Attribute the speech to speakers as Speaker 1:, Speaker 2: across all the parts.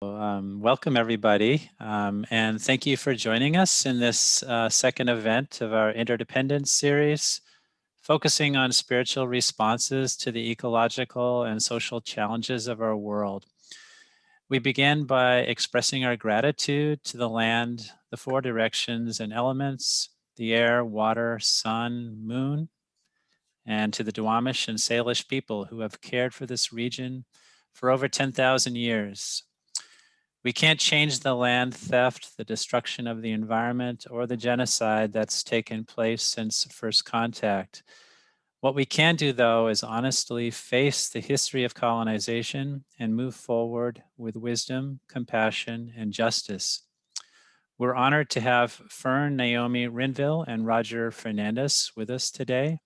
Speaker 1: Welcome everybody, and thank you for joining us in this second event of our Interdependence series, focusing on spiritual responses to the ecological and social challenges of our world. We begin by expressing our gratitude to the land, the four directions and elements, the air, water, sun, moon, and to the Duwamish and Salish people who have cared for this region for over 10,000 years. We can't change the land theft, the destruction of the environment, or the genocide that's taken place since first contact. What we can do, though, is honestly face the history of colonization and move forward with wisdom, compassion, and justice. We're honored to have Fern Naomi Renville and Roger Fernandez with us today.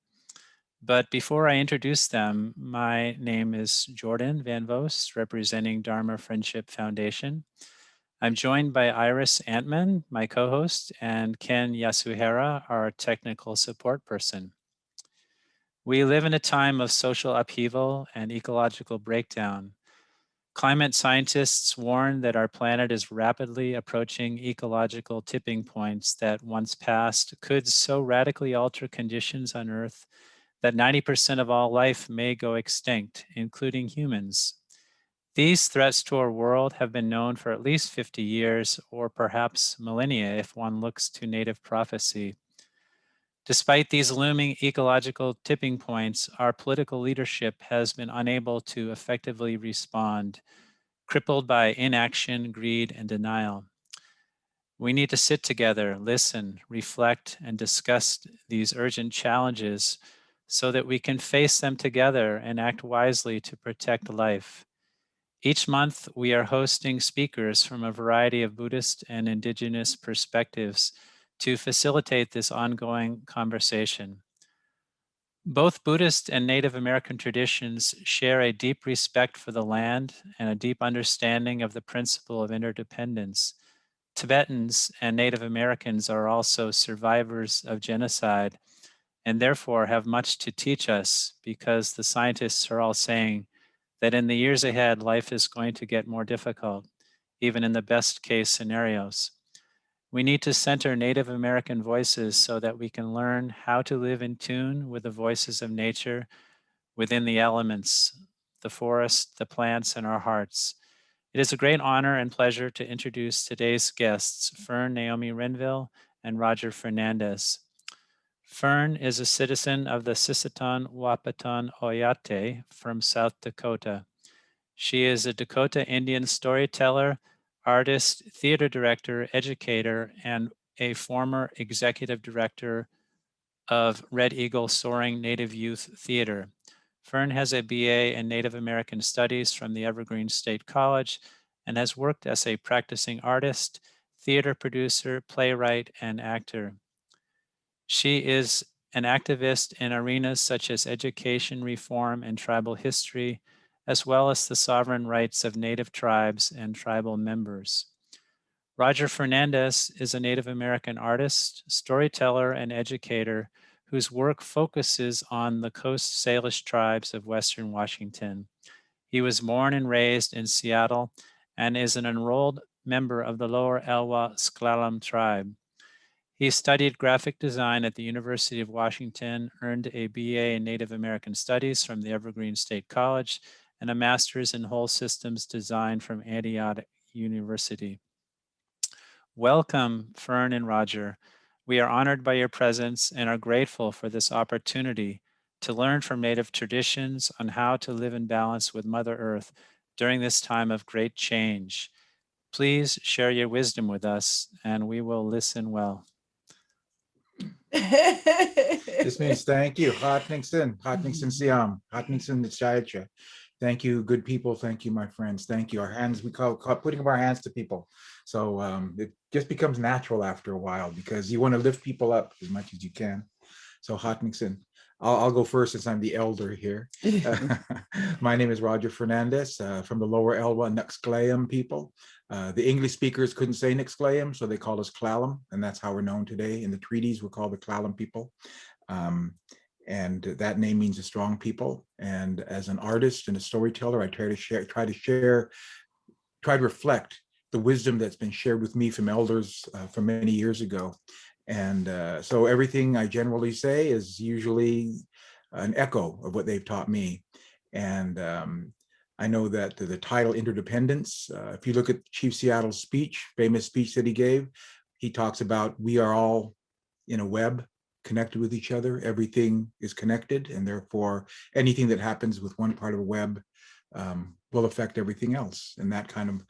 Speaker 1: But before I introduce them, my name is Jordan Van Vost, representing Dharma Friendship Foundation. I'm joined by Iris Antman, my co-host, and Ken Yasuhara, our technical support person. We live in a time of social upheaval and ecological breakdown. Climate scientists warn that our planet is rapidly approaching ecological tipping points that once passed could so radically alter conditions on Earth that 90% of all life may go extinct, including humans. These threats to our world have been known for at least 50 years, or perhaps millennia if one looks to native prophecy. Despite these looming ecological tipping points, our political leadership has been unable to effectively respond, crippled by inaction, greed, and denial. We need to sit together, listen, reflect, and discuss these urgent challenges so that we can face them together and act wisely to protect life. Each month, we are hosting speakers from a variety of Buddhist and Indigenous perspectives to facilitate this ongoing conversation. Both Buddhist and Native American traditions share a deep respect for the land and a deep understanding of the principle of interdependence. Tibetans and Native Americans are also survivors of genocide and therefore have much to teach us because the scientists are all saying that in the years ahead, life is going to get more difficult, even in the best case scenarios. We need to center Native American voices so that we can learn how to live in tune with the voices of nature within the elements, the forest, the plants, and our hearts. It is a great honor and pleasure to introduce today's guests, Fern Naomi Renville and Roger Fernandez. Fern is a citizen of the Sisseton Wahpeton Oyate from South Dakota. She is a Dakota Indian storyteller, artist, theater director, educator, and a former executive director of Red Eagle Soaring Native Youth Theater. Fern has a BA in Native American Studies from the Evergreen State College and has worked as a practicing artist, theater producer, playwright, and actor. She is an activist in arenas such as education reform and tribal history, as well as the sovereign rights of Native tribes and tribal members. Roger Fernandez is a Native American artist, storyteller, and educator whose work focuses on the Coast Salish tribes of Western Washington. He was born and raised in Seattle and is an enrolled member of the Lower Elwha S'Klallam tribe. He studied graphic design at the University of Washington, earned a BA in Native American Studies from the Evergreen State College, and a master's in whole systems design from Antioch University. Welcome, Fern and Roger. We are honored by your presence and are grateful for this opportunity to learn from Native traditions on how to live in balance with Mother Earth during this time of great change. Please share your wisdom with us, and we will listen well.
Speaker 2: This means thank you. Hatningsin Siam, Hatningsin Nichayacha. Thank you, good people. Thank you, my friends. Thank you. Our hands, we call putting up our hands to people. So it just becomes natural after a while because you want to lift people up as much as you can. So Hatningsin. I'll go first since I'm the elder here. My name is Roger Fernandez from the Lower Elwha Nuxclayam people. The English speakers couldn't say Nuxclayam, so they called us Klallam, and that's how we're known today. In the treaties, we're called the Klallam people. And that name means a strong people. And as an artist and a storyteller, I try to share try to reflect the wisdom that's been shared with me from elders from many years ago. And so everything I generally say is usually an echo of what they've taught me. And I know that the title Interdependence, if you look at Chief Seattle's speech, famous speech that he gave, he talks about we are all in a web connected with each other. Everything is connected, and therefore anything that happens with one part of a web will affect everything else. And that kind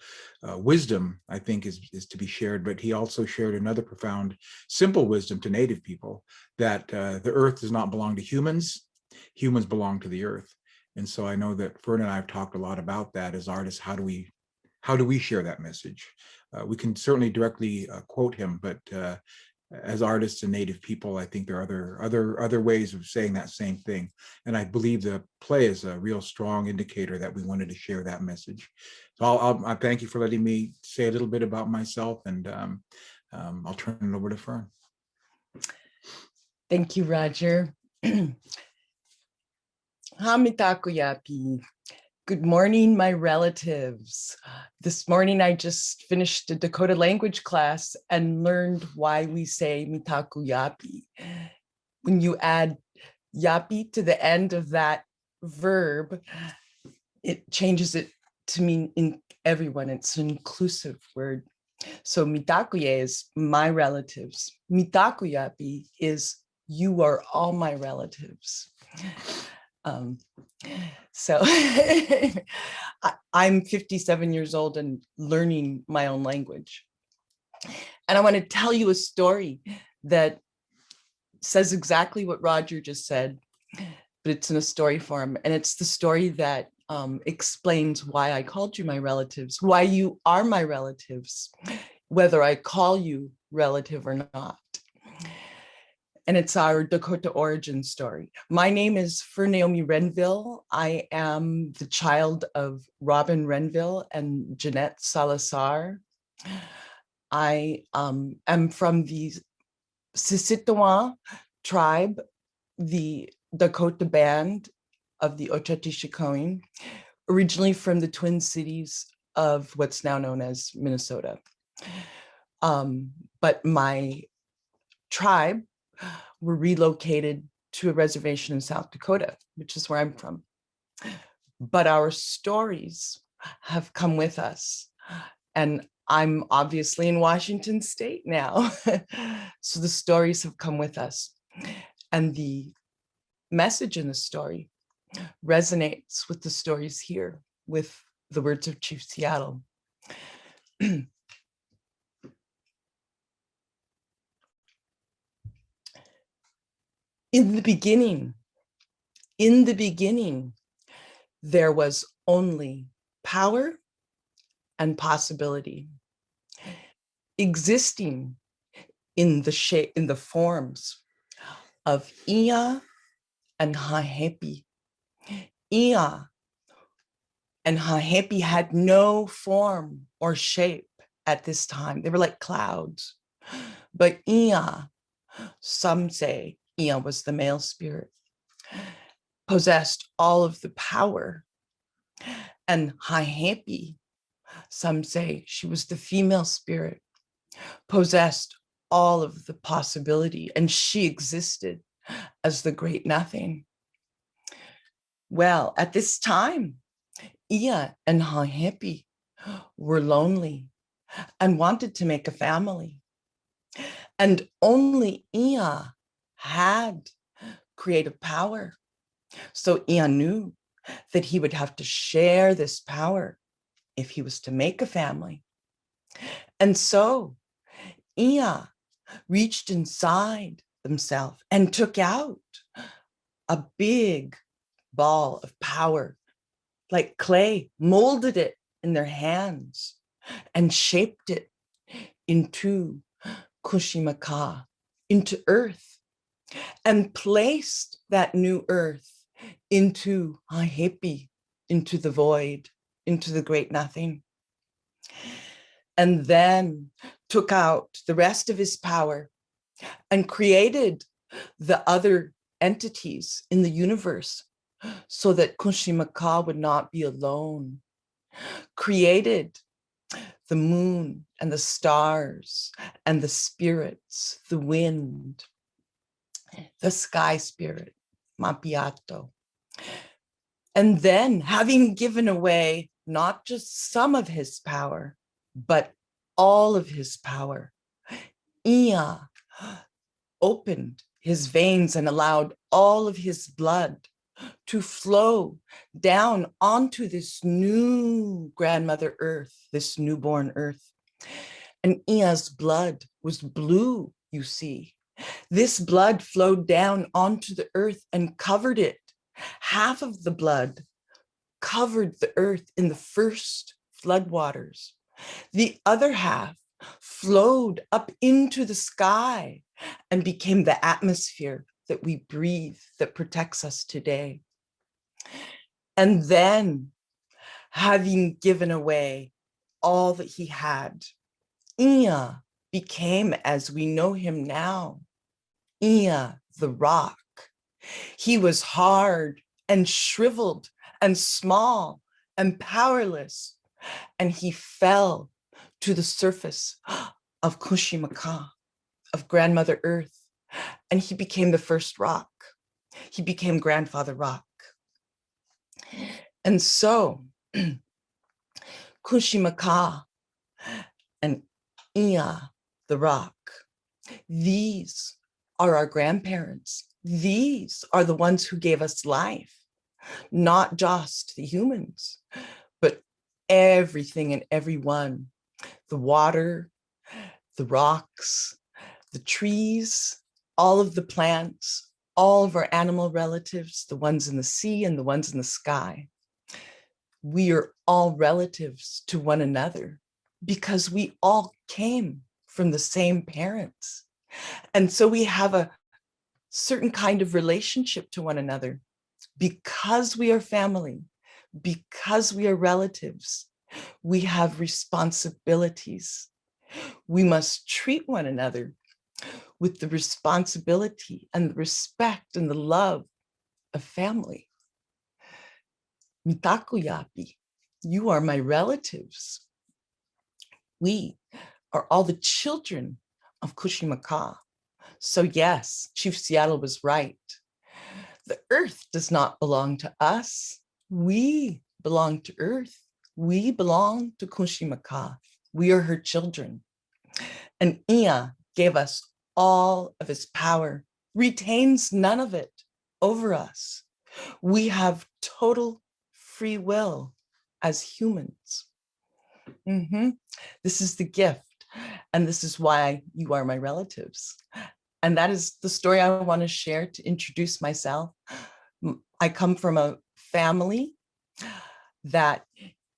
Speaker 2: of wisdom, I think, is to be shared. But he also shared another profound, simple wisdom to Native people, that the earth does not belong to humans. Humans belong to the earth. And so I know that Fern and I have talked a lot about that as artists. How do we share that message? We can certainly directly quote him, but as artists and Native people, I think there are other ways of saying that same thing. And I believe the play is a real strong indicator that we wanted to share that message. So I thank you for letting me say a little bit about myself, and I'll turn it over to Fern.
Speaker 3: Thank you, Roger. Hamitakuyapi. Good morning, my relatives. This morning, I just finished a Dakota language class and learned why we say mitaku yapi. When you add yapi to the end of that verb, it changes it to mean in everyone. It's an inclusive word. So mitakuye is my relatives. Mitaku yapi is you are all my relatives. So I'm 57 years old and learning my own language. And I want to tell you a story that says exactly what Roger just said, but it's in a story form. And it's the story that explains why I called you my relatives, why you are my relatives, whether I call you relative or not. And it's our Dakota origin story. My name is Fern Naomi Renville. I am the child of Robin Renville and Jeanette Salazar. I am from the Sissetawan tribe, the Dakota band of the Ochatishikoin, originally from the Twin Cities of what's now known as Minnesota. But my tribe were relocated to a reservation in South Dakota, which is where I'm from. But our stories have come with us. And I'm obviously in Washington State now. So the stories have come with us. And the message in the story resonates with the stories here, with the words of Chief Seattle. In the beginning, there was only power and possibility, existing in the forms of Ia and Hahepi. Ia and Hahepi had no form or shape at this time. They were like clouds. But Ia, some say Ia was the male spirit, possessed all of the power. And Hahepi, some say she was the female spirit, possessed all of the possibility, and she existed as the great nothing. Well, at this time, Ia and Hahepi were lonely and wanted to make a family. And only Ia had creative power. So Ia knew that he would have to share this power if he was to make a family. And so Ia reached inside himself and took out a big ball of power, like clay, molded it in their hands and shaped it into Kushimaka, into earth, and placed that new earth into Hahepi, into the void, into the great nothing. And then took out the rest of his power and created the other entities in the universe so that Kushimaka would not be alone. Created the moon and the stars and the spirits, the wind, the sky spirit, Mapiato. And then, having given away not just some of his power, but all of his power, Ia opened his veins and allowed all of his blood to flow down onto this new grandmother earth, this newborn earth. And Ia's blood was blue, you see. This blood flowed down onto the earth and covered it. Half of the blood covered the earth in the first floodwaters. The other half flowed up into the sky and became the atmosphere that we breathe, that protects us today. And then, having given away all that he had, Ia became, as we know him now, Ia the rock. He was hard and shriveled and small and powerless, and he fell to the surface of Kushimaka, of Grandmother Earth, and he became the first rock. He became Grandfather Rock. And so, Kushimaka and Ia the rock, these are our grandparents. These are the ones who gave us life, not just the humans, but everything and everyone, the water, the rocks, the trees, all of the plants, all of our animal relatives, the ones in the sea and the ones in the sky. We are all relatives to one another because we all came from the same parents. And so we have a certain kind of relationship to one another because we are family, because we are relatives. We have responsibilities. We must treat one another with the responsibility and the respect and the love of family. Mitakuyapi, you are my relatives. We are all the children of Kushimaka. So yes, Chief Seattle was right. The earth does not belong to us. We belong to earth. We belong to Kushimaka. We are her children. And Ia gave us all of his power, retains none of it over us. We have total free will as humans. This is the gift. And this is why you are my relatives. And that is the story I want to share to introduce myself. I come from a family that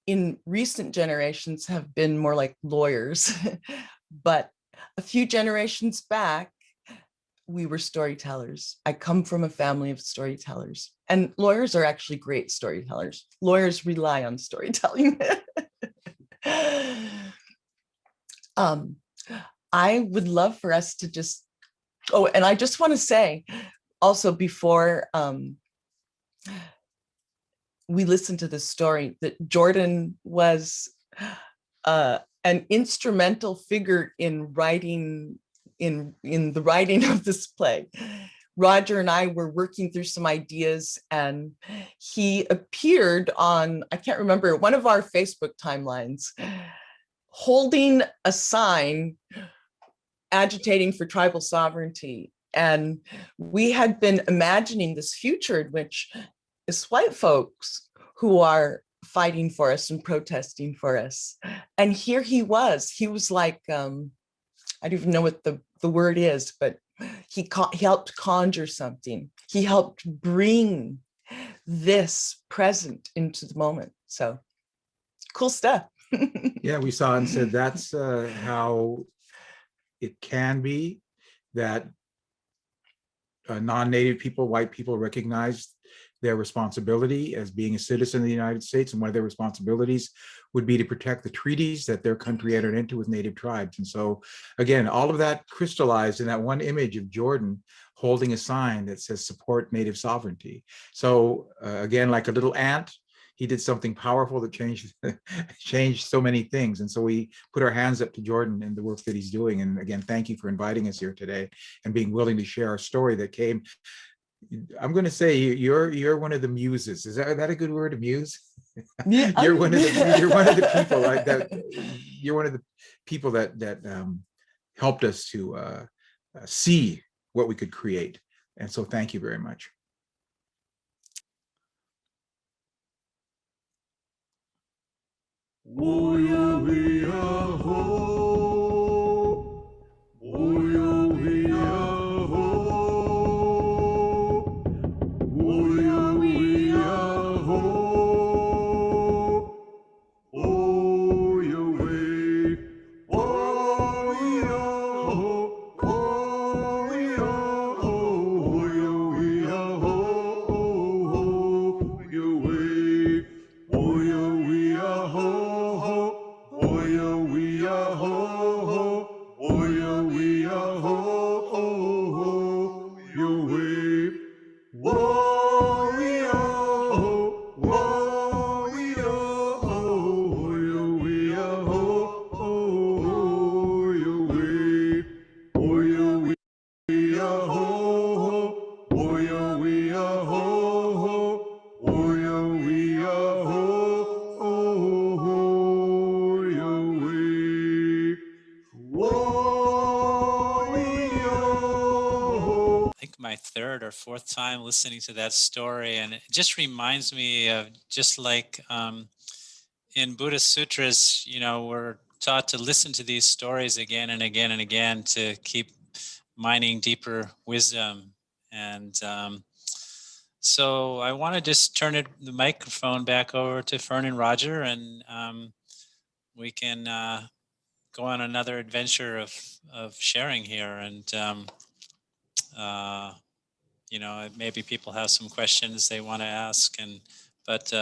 Speaker 3: in recent generations have been more like lawyers, but a few generations back, we were storytellers. I come from a family of storytellers, and lawyers are actually great storytellers. Lawyers rely on storytelling. I would love for us to just, oh, and I just want to say also before we listen to this story that Jordan was an instrumental figure in writing, in the writing of this play. Roger and I were working through some ideas, and he appeared on, I can't remember, one of our Facebook timelines, holding a sign agitating for tribal sovereignty. And we had been imagining this future in which it's white folks who are fighting for us and protesting for us. And here he was like, I don't even know what the word is, but he helped conjure something. He helped bring this present into the moment. So cool stuff.
Speaker 2: Yeah, we saw and said that's how it can be, that non-native people, white people, recognize their responsibility as being a citizen of the United States, and one of their responsibilities would be to protect the treaties that their country entered into with native tribes. And so again, all of that crystallized in that one image of Jordan holding a sign that says support native sovereignty. So again, like a little ant, he did something powerful that changed changed so many things. And so we put our hands up to Jordan and the work that he's doing. And again, thank you for inviting us here today and being willing to share our story that came. I'm going to say you're one of the muses. Is that a good word, a muse?
Speaker 3: Yeah.
Speaker 2: You're one of the people you're one of the people that helped us to see what we could create. And so thank you very much.
Speaker 1: My third or fourth time listening to that story, and it just reminds me of just like in Buddhist sutras, we're taught to listen to these stories again and again and again to keep mining deeper wisdom. And so I want to just turn the microphone back over to Fern and Roger, and we can go on another adventure of sharing here. And maybe people have some questions they want to ask, but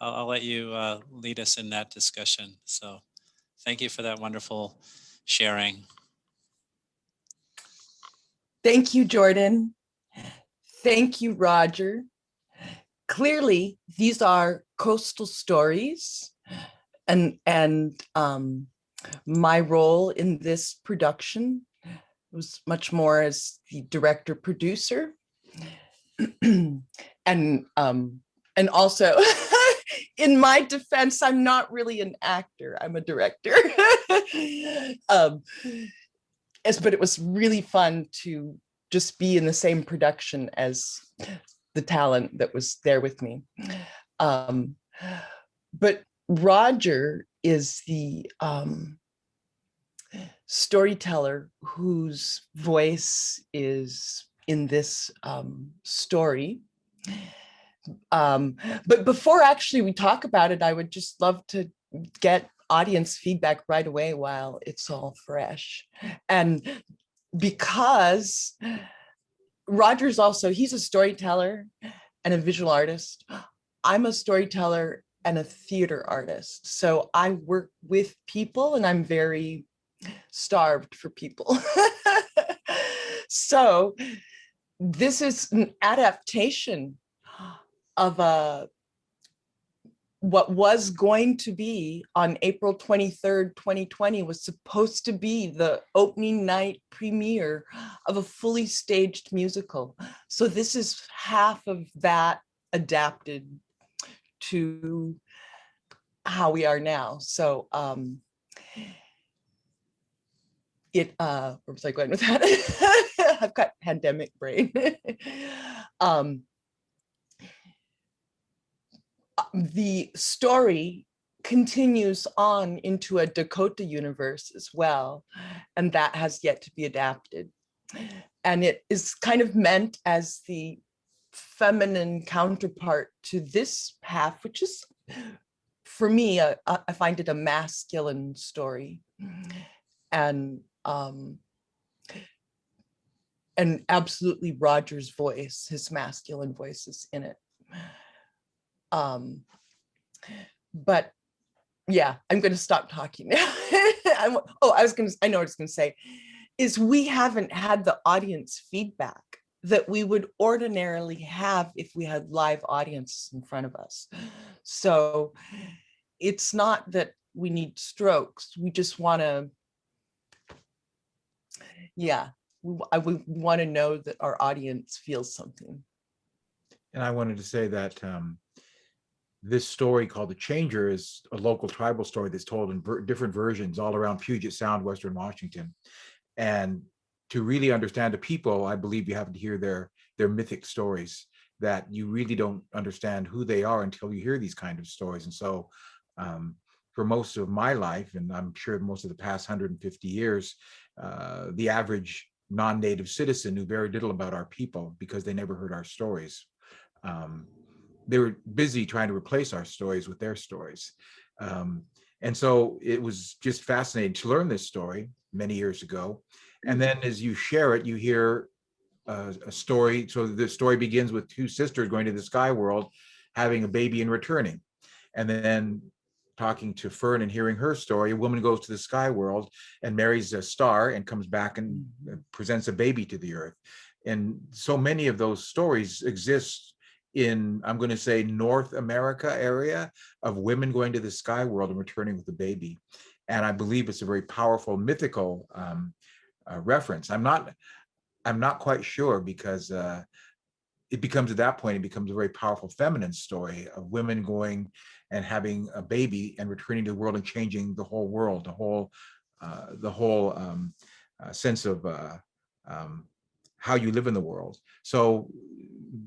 Speaker 1: I'll let you lead us in that discussion. So thank you for that wonderful sharing.
Speaker 3: Thank you, Jordan. Thank you, Roger. Clearly, these are coastal stories, and my role in this production was much more as the director producer, and also in my defense, I'm not really an actor, I'm a director. But it was really fun to just be in the same production as the talent that was there with me. But Roger is the storyteller whose voice is in this story. But before actually we talk about it, I would just love to get audience feedback right away while it's all fresh. And because Roger's he's a storyteller and a visual artist. I'm a storyteller and a theater artist. So I work with people and I'm very starved for people. So this is an adaptation of what was going to be on April 23rd, 2020, was supposed to be the opening night premiere of a fully staged musical. So this is half of that adapted to how we are now. So where was I going with that? I've got pandemic brain. The story continues on into a Dakota universe as well, and that has yet to be adapted. And it is kind of meant as the feminine counterpart to this half, which is, for me, I find it a masculine story. And absolutely Roger's voice, his masculine voice is in it. But yeah, I'm going to stop talking now. I know what I was going to say is we haven't had the audience feedback that we would ordinarily have if we had live audiences in front of us. So it's not that we need strokes. We just want to, yeah, we want to know that our audience feels something.
Speaker 2: And I wanted to say that this story called The Changer is a local tribal story that's told in different versions all around Puget Sound, Western Washington. And to really understand the people, I believe you have to hear their mythic stories, that you really don't understand who they are until you hear these kind of stories. And so for most of my life, and I'm sure most of the past 150 years, the average non-native citizen knew very little about our people because they never heard our stories. They were busy trying to replace our stories with their stories. And so it was just fascinating to learn this story many years ago. And then as you share it, you hear a story. So the story begins with two sisters going to the sky world, having a baby and returning. And then talking to Fern and hearing her story, a woman goes to the sky world and marries a star and comes back and presents a baby to the earth. And so many of those stories exist in, I'm going to say, North America area, of women going to the sky world and returning with a baby. And I believe it's a very powerful mythical reference. I'm not quite sure, because it becomes, at that point, it becomes a very powerful feminine story of women going and having a baby and returning to the world and changing the whole world, the whole sense of how you live in the world. So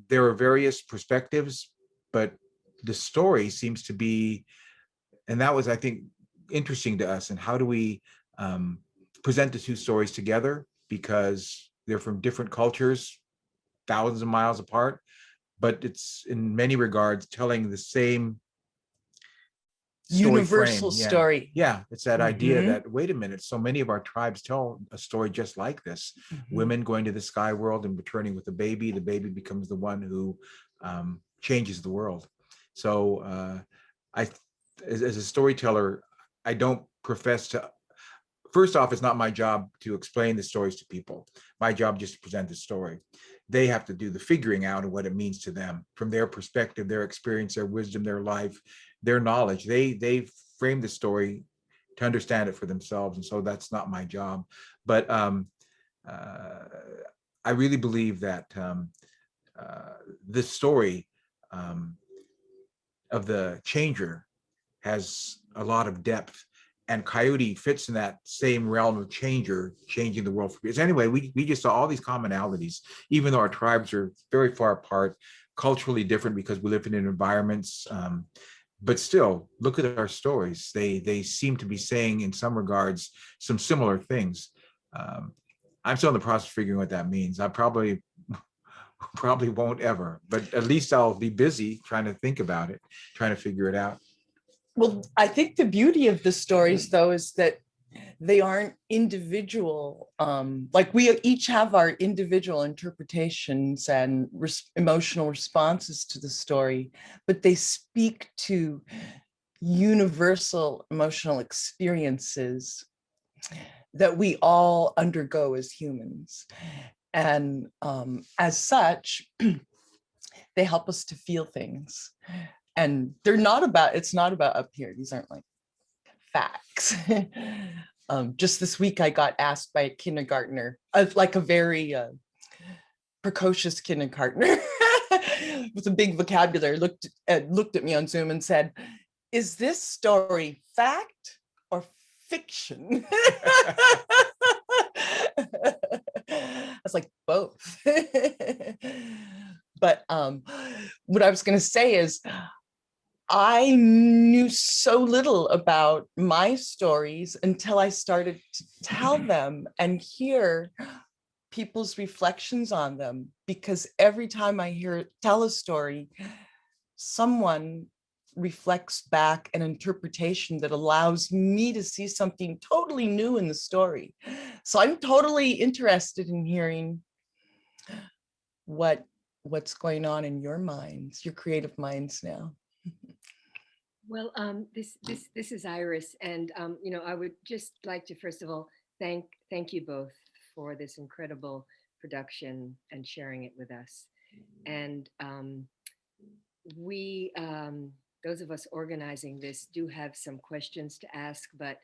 Speaker 2: there are various perspectives, but the story seems to be, and that was, I think, interesting to us. And how do we present the two stories together? Because they're from different cultures, thousands of miles apart, but it's in many regards telling the same story
Speaker 3: Universal
Speaker 2: frame.
Speaker 3: story.
Speaker 2: Yeah, it's that idea that, wait a minute, so many of our tribes tell a story just like this. Women going to the sky world and returning with a baby. The baby becomes the one who changes the world. So as a storyteller, I don't profess to, first off, it's not my job to explain the stories to people. My job is just to present the story. They have to do the figuring out of what it means to them from their perspective, their experience, their wisdom, their life, their knowledge. They frame the story to understand it for themselves. And so that's not my job. But I really believe that this story of the changer has a lot of depth, and Coyote fits in that same realm of changer, changing the world. Because anyway, we just saw all these commonalities, even though our tribes are very far apart, culturally different because we live in environments. But still, look at our stories. They seem to be saying, in some regards, some similar things. I'm still in the process of figuring what that means. I probably won't ever, but at least I'll be busy trying to think about it, trying to figure it out.
Speaker 3: Well, I think the beauty of the stories, though, is that they aren't individual. Like we each have our individual interpretations and emotional responses to the story, but they speak to universal emotional experiences that we all undergo as humans. And as such, they help us to feel things. And they're not about, it's not about up here. These aren't like facts. Just this week, I got asked by a kindergartner, like a very precocious kindergartner with a big vocabulary, looked at me on Zoom and said, "Is this story fact or fiction?" I was like, both. But what I was going to say is, I knew so little about my stories until I started to tell them and hear people's reflections on them. Because every time I tell a story, someone reflects back an interpretation that allows me to see something totally new in the story. So I'm totally interested in hearing what's going on in your minds, your creative minds now.
Speaker 4: Well, this is Iris, and I would just like to first of all thank you both for this incredible production and sharing it with us. And we, those of us organizing this, do have some questions to ask, but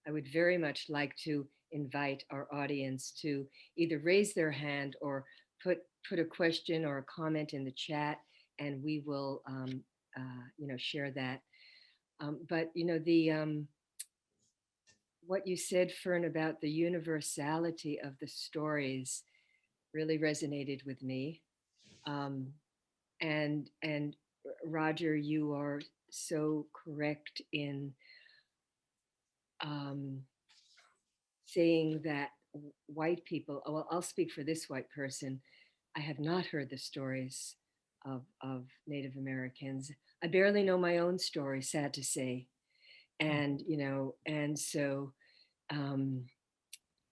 Speaker 4: I would very much like to invite our audience to either raise their hand or put a question or a comment in the chat, and we will, share that. But what you said, Fern, about the universality of the stories really resonated with me. And Roger, you are so correct in saying that white people, well, I'll speak for this white person. I have not heard the stories of Native Americans. I barely know my own story, sad to say. And, and so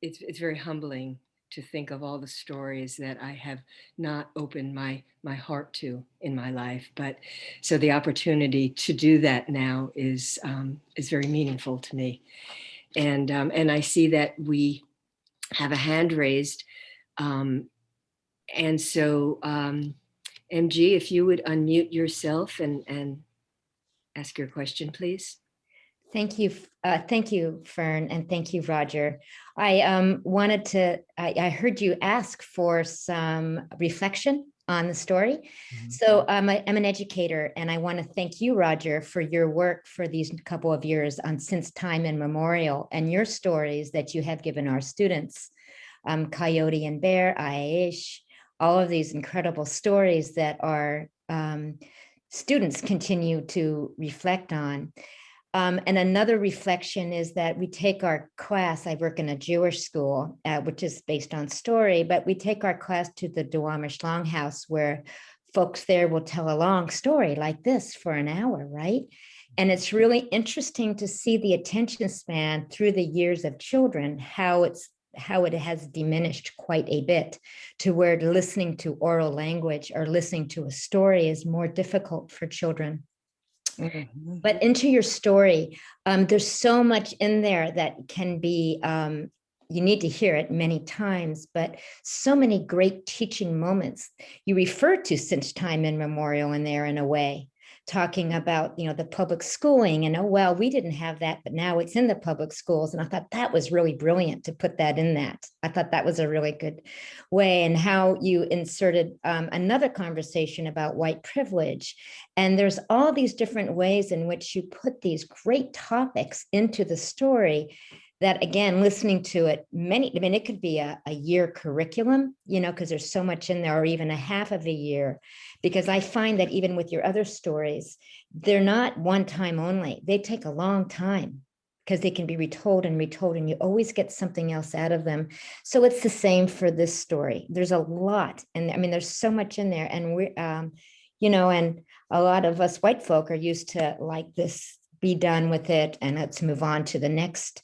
Speaker 4: it's very humbling to think of all the stories that I have not opened my heart to in my life. But so the opportunity to do that now is very meaningful to me. And I see that we have a hand raised. And so MG, if you would unmute yourself and ask your question, please.
Speaker 5: Thank you, Fern, and thank you, Roger. I I heard you ask for some reflection on the story. Mm-hmm. So I'm an educator, and I want to thank you, Roger, for your work for these couple of years on Since Time Immemorial and your stories that you have given our students, Coyote and Bear, Aish, all of these incredible stories that our students continue to reflect on. And another reflection is that we take our class, I work in a Jewish school, which is based on story, but we take our class to the Duwamish Longhouse where folks there will tell a long story like this for an hour, right? And it's really interesting to see the attention span through the years of children, how it has diminished quite a bit to where listening to oral language or listening to a story is more difficult for children. Mm-hmm. But into your story, there's so much in there that can be, you need to hear it many times, but so many great teaching moments. You refer to Since Time Immemorial in there in a way, talking about, the public schooling and, oh, well, we didn't have that, but now it's in the public schools. And I thought that was really brilliant to put that in that. I thought that was a really good way, and how you inserted another conversation about white privilege. And there's all these different ways in which you put these great topics into the story that, again, listening to it, it could be a year curriculum, because there's so much in there, or even a half of a year, because I find that even with your other stories, they're not one time only. They take a long time because they can be retold and retold, and you always get something else out of them. So it's the same for this story. There's a lot, and there's so much in there, and we're, and a lot of us white folk are used to like this, be done with it, and let's move on to the next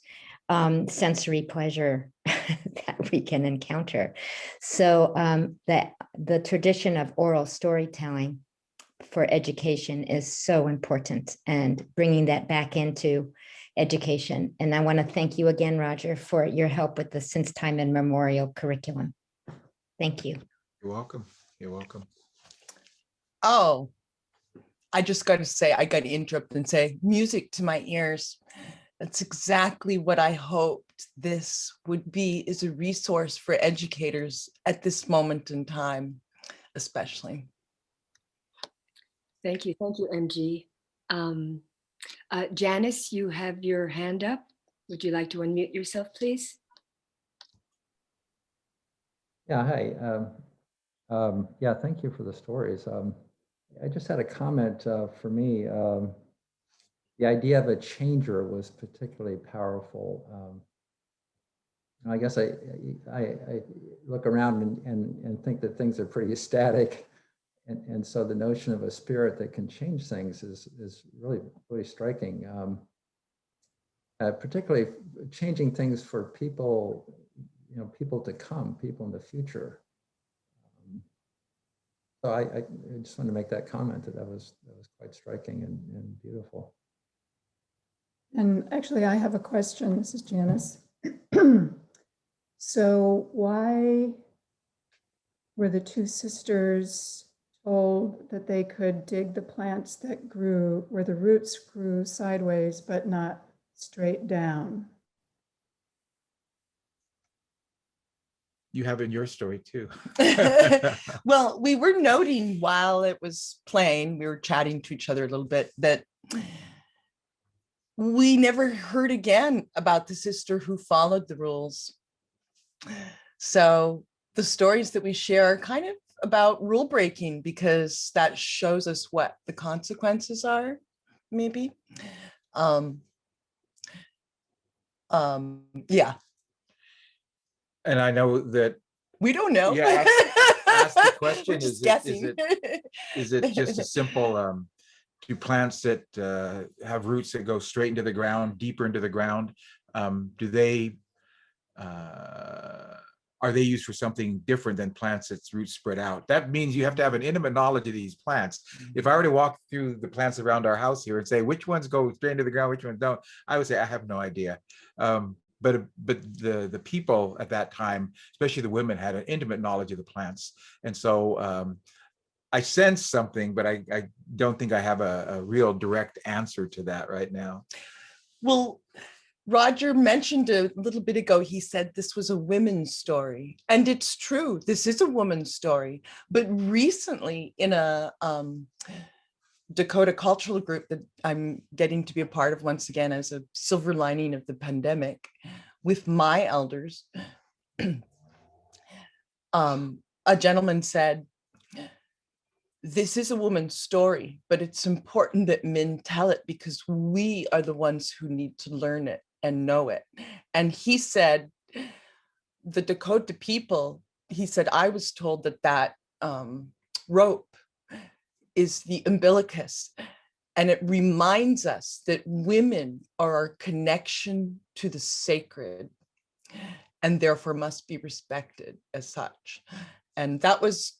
Speaker 5: sensory pleasure that we can encounter. So that the tradition of oral storytelling for education is so important, and bringing that back into education. And I want to thank you again, Roger, for your help with the Since Time Immemorial curriculum. Thank you.
Speaker 2: You're welcome. You're welcome.
Speaker 3: Oh, I just got to say, I got to interrupt and say, music to my ears. That's exactly what I hoped this would be, is a resource for educators at this moment in time, especially.
Speaker 4: Thank you, MG. Janice, you have your hand up. Would you like to unmute yourself, please?
Speaker 6: Yeah, hi. Yeah, thank you for the stories. I just had a comment for me. The idea of a changer was particularly powerful. I guess I look around and think that things are pretty static. And so the notion of a spirit that can change things is really, really striking. Particularly changing things for people, people to come, people in the future. So I just wanted to make that comment that was quite striking and beautiful.
Speaker 7: And actually, I have a question. This is Janice. So why were the two sisters told that they could dig the plants that grew where the roots grew sideways, but not straight down.
Speaker 2: You have in your story too.
Speaker 3: Well, we were noting while it was playing, we were chatting to each other a little bit, that we never heard again about the sister who followed the rules. So the stories that we share are kind of about rule breaking, because that shows us what the consequences are, maybe. Yeah.
Speaker 2: And I know that
Speaker 3: We don't know.
Speaker 2: Yeah, ask the question,
Speaker 3: We're just
Speaker 2: is
Speaker 3: guessing.
Speaker 2: it just a simple do plants that have roots that go straight into the ground, deeper into the ground, do they are they used for something different than plants that's roots spread out? That means you have to have an intimate knowledge of these plants. If I were to walk through the plants around our house here and say which ones go straight into the ground, which ones don't, I would say I have no idea. But the people at that time, especially the women, had an intimate knowledge of the plants, and so I sense something, but I don't think I have a real direct answer to that right now.
Speaker 3: Well, Roger mentioned a little bit ago, he said this was a women's story, and it's true. This is a woman's story, but recently in a Dakota cultural group that I'm getting to be a part of once again as a silver lining of the pandemic with my elders, a gentleman said, this is a woman's story, but it's important that men tell it because we are the ones who need to learn it and know it. And he said, the Dakota people, he said, I was told that that rope is the umbilicus, and it reminds us that women are our connection to the sacred and therefore must be respected as such. And that was,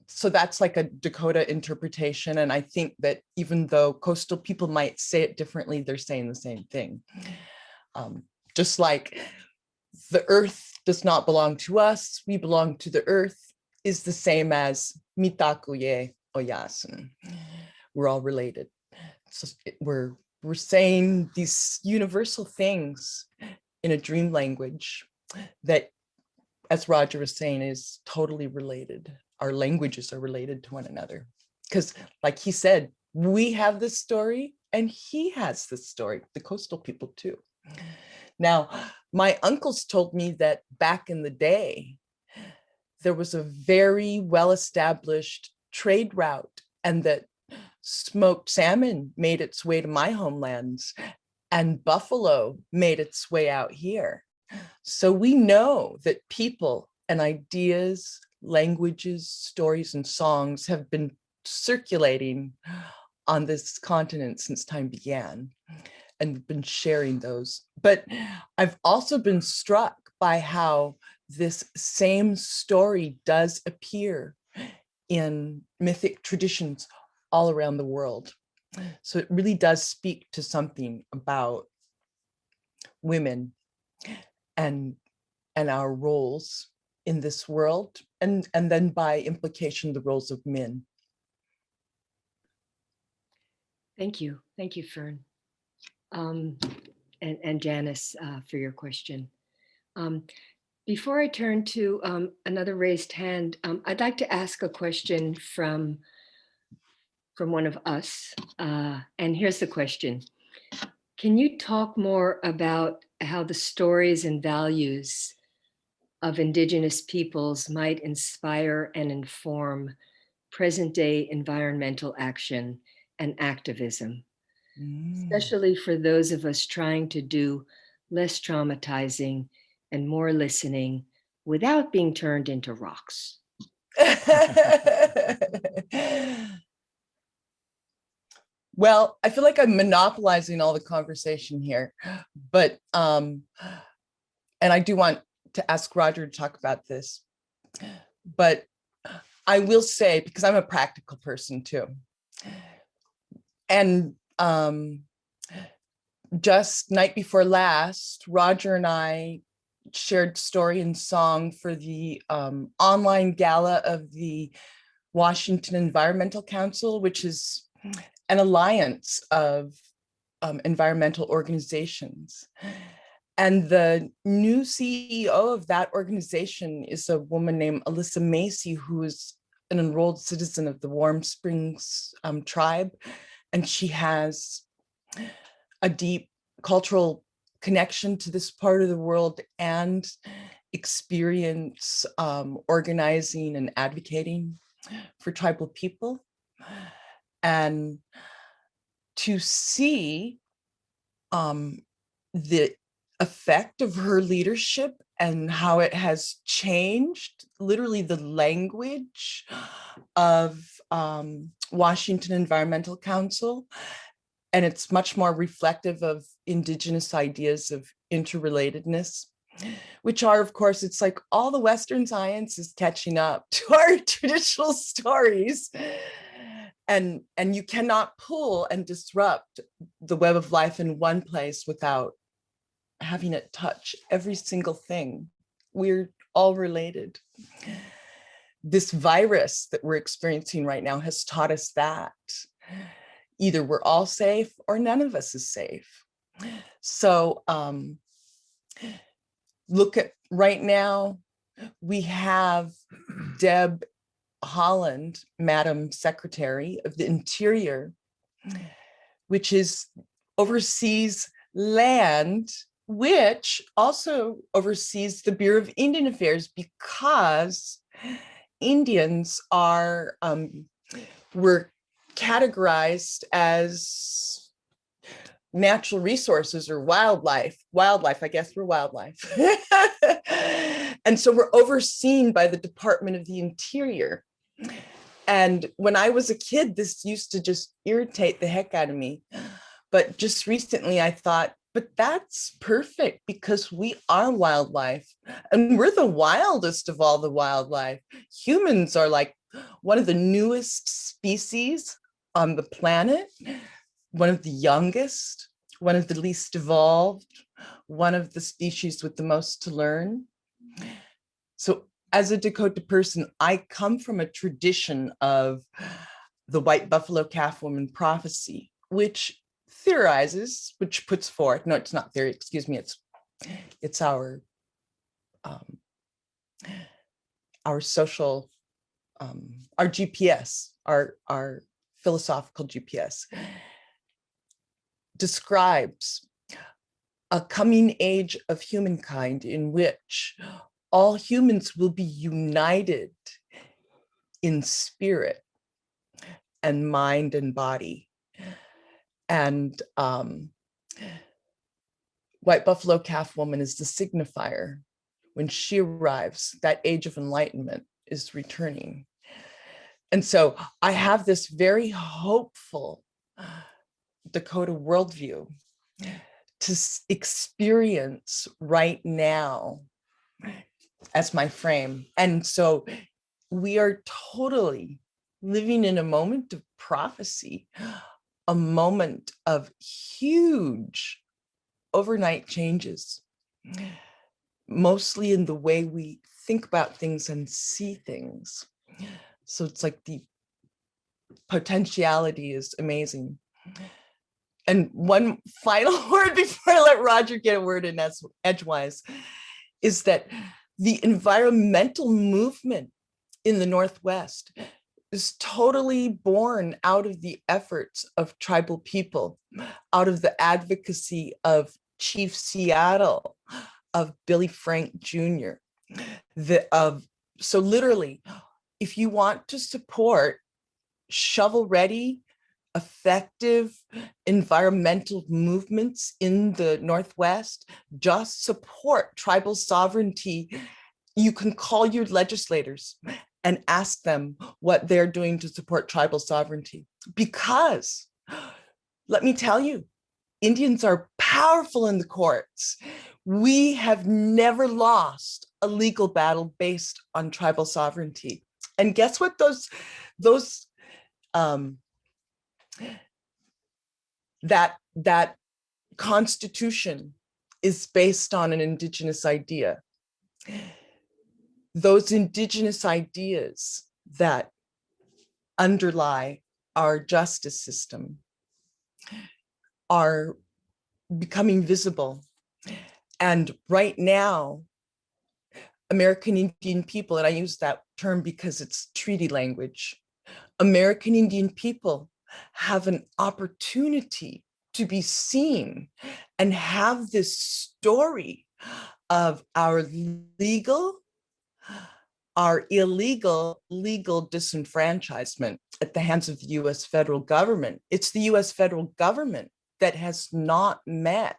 Speaker 3: so that's like a Dakota interpretation. And I think that even though coastal people might say it differently, they're saying the same thing. Just like the earth does not belong to us, we belong to the earth, is the same as mitakuye oyasun. We're all related. So we're saying these universal things in a dream language that, as Roger was saying, is totally related. Our languages are related to one another. Because like he said, we have this story and he has this story, the coastal people too. Now, my uncles told me that back in the day, there was a very well-established trade route, and that smoked salmon made its way to my homelands and buffalo made its way out here. So we know that people and ideas, languages, stories, and songs have been circulating on this continent since time began, and we've been sharing those. But I've also been struck by how this same story does appear in mythic traditions all around the world. So it really does speak to something about women and our roles in this world, and then by implication, the roles of men.
Speaker 4: Thank you, Fern. And Janice, for your question. Before I turn to another raised hand, I'd like to ask a question from one of us. And here's the question. Can you talk more about how the stories and values of Indigenous peoples might inspire and inform present-day environmental action and activism, especially for those of us trying to do less traumatizing and more listening without being turned into rocks?
Speaker 3: Well, I feel like I'm monopolizing all the conversation here, but and I do want to ask Roger to talk about this, but I will say, because I'm a practical person too, and just night before last, Roger and I shared story and song for the online gala of the Washington Environmental Council, which is an alliance of environmental organizations. And the new CEO of that organization is a woman named Alyssa Macy, who is an enrolled citizen of the Warm Springs tribe. And she has a deep cultural connection to this part of the world and experience organizing and advocating for tribal people. And to see the effect of her leadership and how it has changed literally the language of Washington Environmental Council. And it's much more reflective of Indigenous ideas of interrelatedness, which are, of course, it's like all the Western science is catching up to our traditional stories. And you cannot pull and disrupt the web of life in one place without having it touch every single thing. We're all related. This virus that we're experiencing right now has taught us that. Either we're all safe or none of us is safe. So look at right now, we have Deb Haaland, Madam Secretary of the Interior, which is oversees land, which also oversees the Bureau of Indian Affairs, because Indians are, were categorized as natural resources or wildlife, I guess we're wildlife. And so we're overseen by the Department of the Interior. And when I was a kid, this used to just irritate the heck out of me. But just recently I thought, but that's perfect because we are wildlife and we're the wildest of all the wildlife. Humans are like one of the newest species on the planet, one of the youngest, one of the least evolved, one of the species with the most to learn. So as a Dakota person, I come from a tradition of the white buffalo calf woman prophecy, which theorizes, which puts forth, no, it's not theory, excuse me, it's our social, our GPS, our philosophical GPS, describes a coming age of humankind in which all humans will be united in spirit and mind and body. And white buffalo calf woman is the signifier. When she arrives, that age of enlightenment is returning. And so I have this very hopeful Dakota worldview to experience right now as my frame. And so we are totally living in a moment of prophecy, a moment of huge overnight changes, mostly in the way we think about things and see things. So it's like the potentiality is amazing. And one final word before I let Roger get a word in as edgewise is that the environmental movement in the Northwest is totally born out of the efforts of tribal people, out of the advocacy of Chief Seattle, of Billy Frank Jr. So literally, if you want to support shovel-ready, effective environmental movements in the Northwest, just support tribal sovereignty. You can call your legislators and ask them what they're doing to support tribal sovereignty. Because, let me tell you, Indians are powerful in the courts. We have never lost a legal battle based on tribal sovereignty. And guess what that Constitution is based on an Indigenous idea. Those Indigenous ideas that underlie our justice system are becoming visible. And right now, American Indian people, and I use that term because it's treaty language, American Indian people have an opportunity to be seen and have this story of our legal, our illegal, legal disenfranchisement at the hands of the US federal government. It's the US federal government that has not met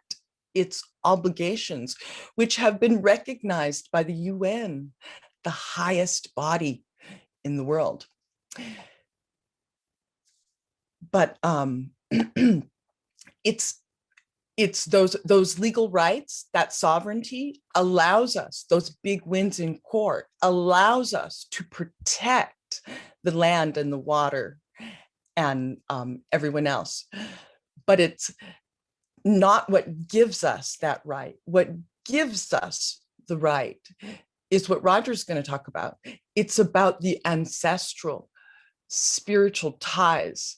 Speaker 3: its obligations, which have been recognized by the UN, the highest body in the world. But it's those legal rights, that sovereignty allows us, those big wins in court allows us to protect the land and the water and everyone else. But it's not what gives us that right. What gives us the right is what Roger's going to talk about. It's about the ancestral spiritual ties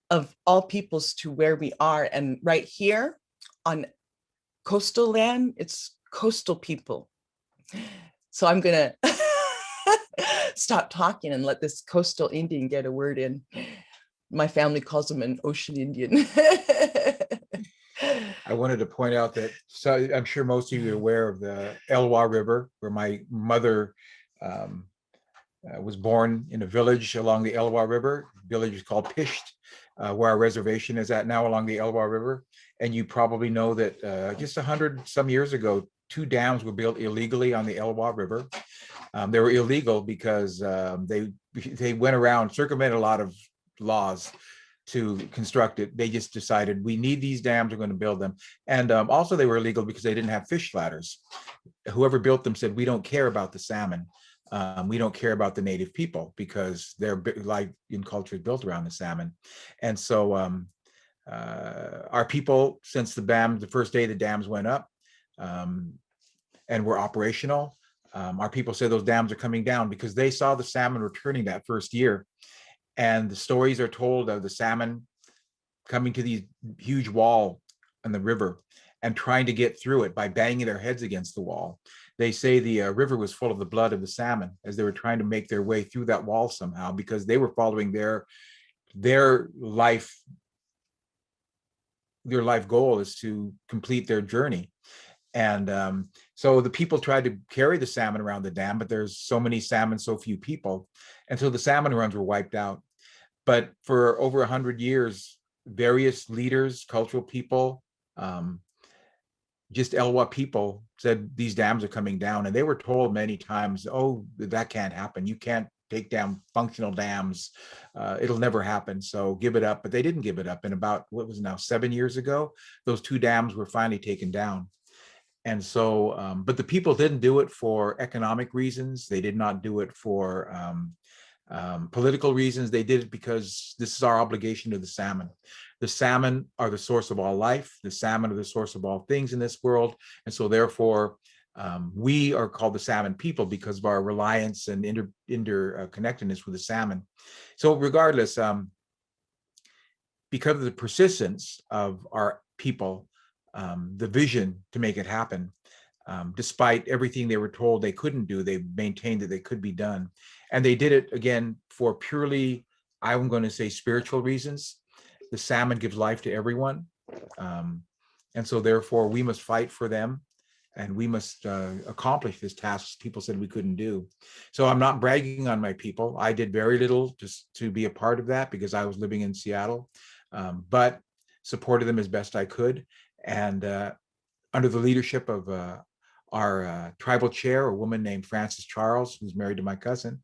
Speaker 3: of all peoples to where we are. And right here on coastal land, it's coastal people. So I'm going to stop talking and let this coastal Indian get a word in. My family calls him an ocean Indian.
Speaker 2: I wanted to point out that, so I'm sure most of you are aware of the Elwha River, where my mother was born in a village along the Elwha River. The village is called Pisht, where our reservation is at now along the Elwha River. And you probably know that just 100 some years ago, 2 dams were built illegally on the Elwha River. They were illegal because they went around, circumvented a lot of laws to construct it. They just decided we need these dams, we're going to build them. And also they were illegal because they didn't have fish ladders. Whoever built them said, we don't care about the salmon. We don't care about the native people because their life in culture is built around the salmon. And so our people, since the first day the dams went up and were operational, our people said those dams are coming down because they saw the salmon returning that first year. And the stories are told of the salmon coming to these huge wall on the river and trying to get through it by banging their heads against the wall. They say the river was full of the blood of the salmon as they were trying to make their way through that wall somehow, because they were following their life goal is to complete their journey. And so the people tried to carry the salmon around the dam, but there's so many salmon, so few people. And so the salmon runs were wiped out. But for over 100 years, various leaders, cultural people, just Elwha people said these dams are coming down. And they were told many times, oh, that can't happen. You can't take down functional dams. It'll never happen. So give it up. But they didn't give it up. And about, what was it now, 7 years ago, those 2 dams were finally taken down. And so, but the people didn't do it for economic reasons. They did not do it for political reasons. They did it because this is our obligation to the salmon. The salmon are the source of all life. The salmon are the source of all things in this world. And so therefore, we are called the salmon people because of our reliance and interconnectedness with the salmon. So regardless, because of the persistence of our people, the vision to make it happen, despite everything they were told they couldn't do, they maintained that they could be done. And they did it again for purely, I'm going to say, spiritual reasons. The salmon gives life to everyone. And so therefore we must fight for them and we must accomplish this task people said we couldn't do. So I'm not bragging on my people. I did very little just to be a part of that because I was living in Seattle, but supported them as best I could. And under the leadership of our tribal chair, a woman named Frances Charles, who's married to my cousin,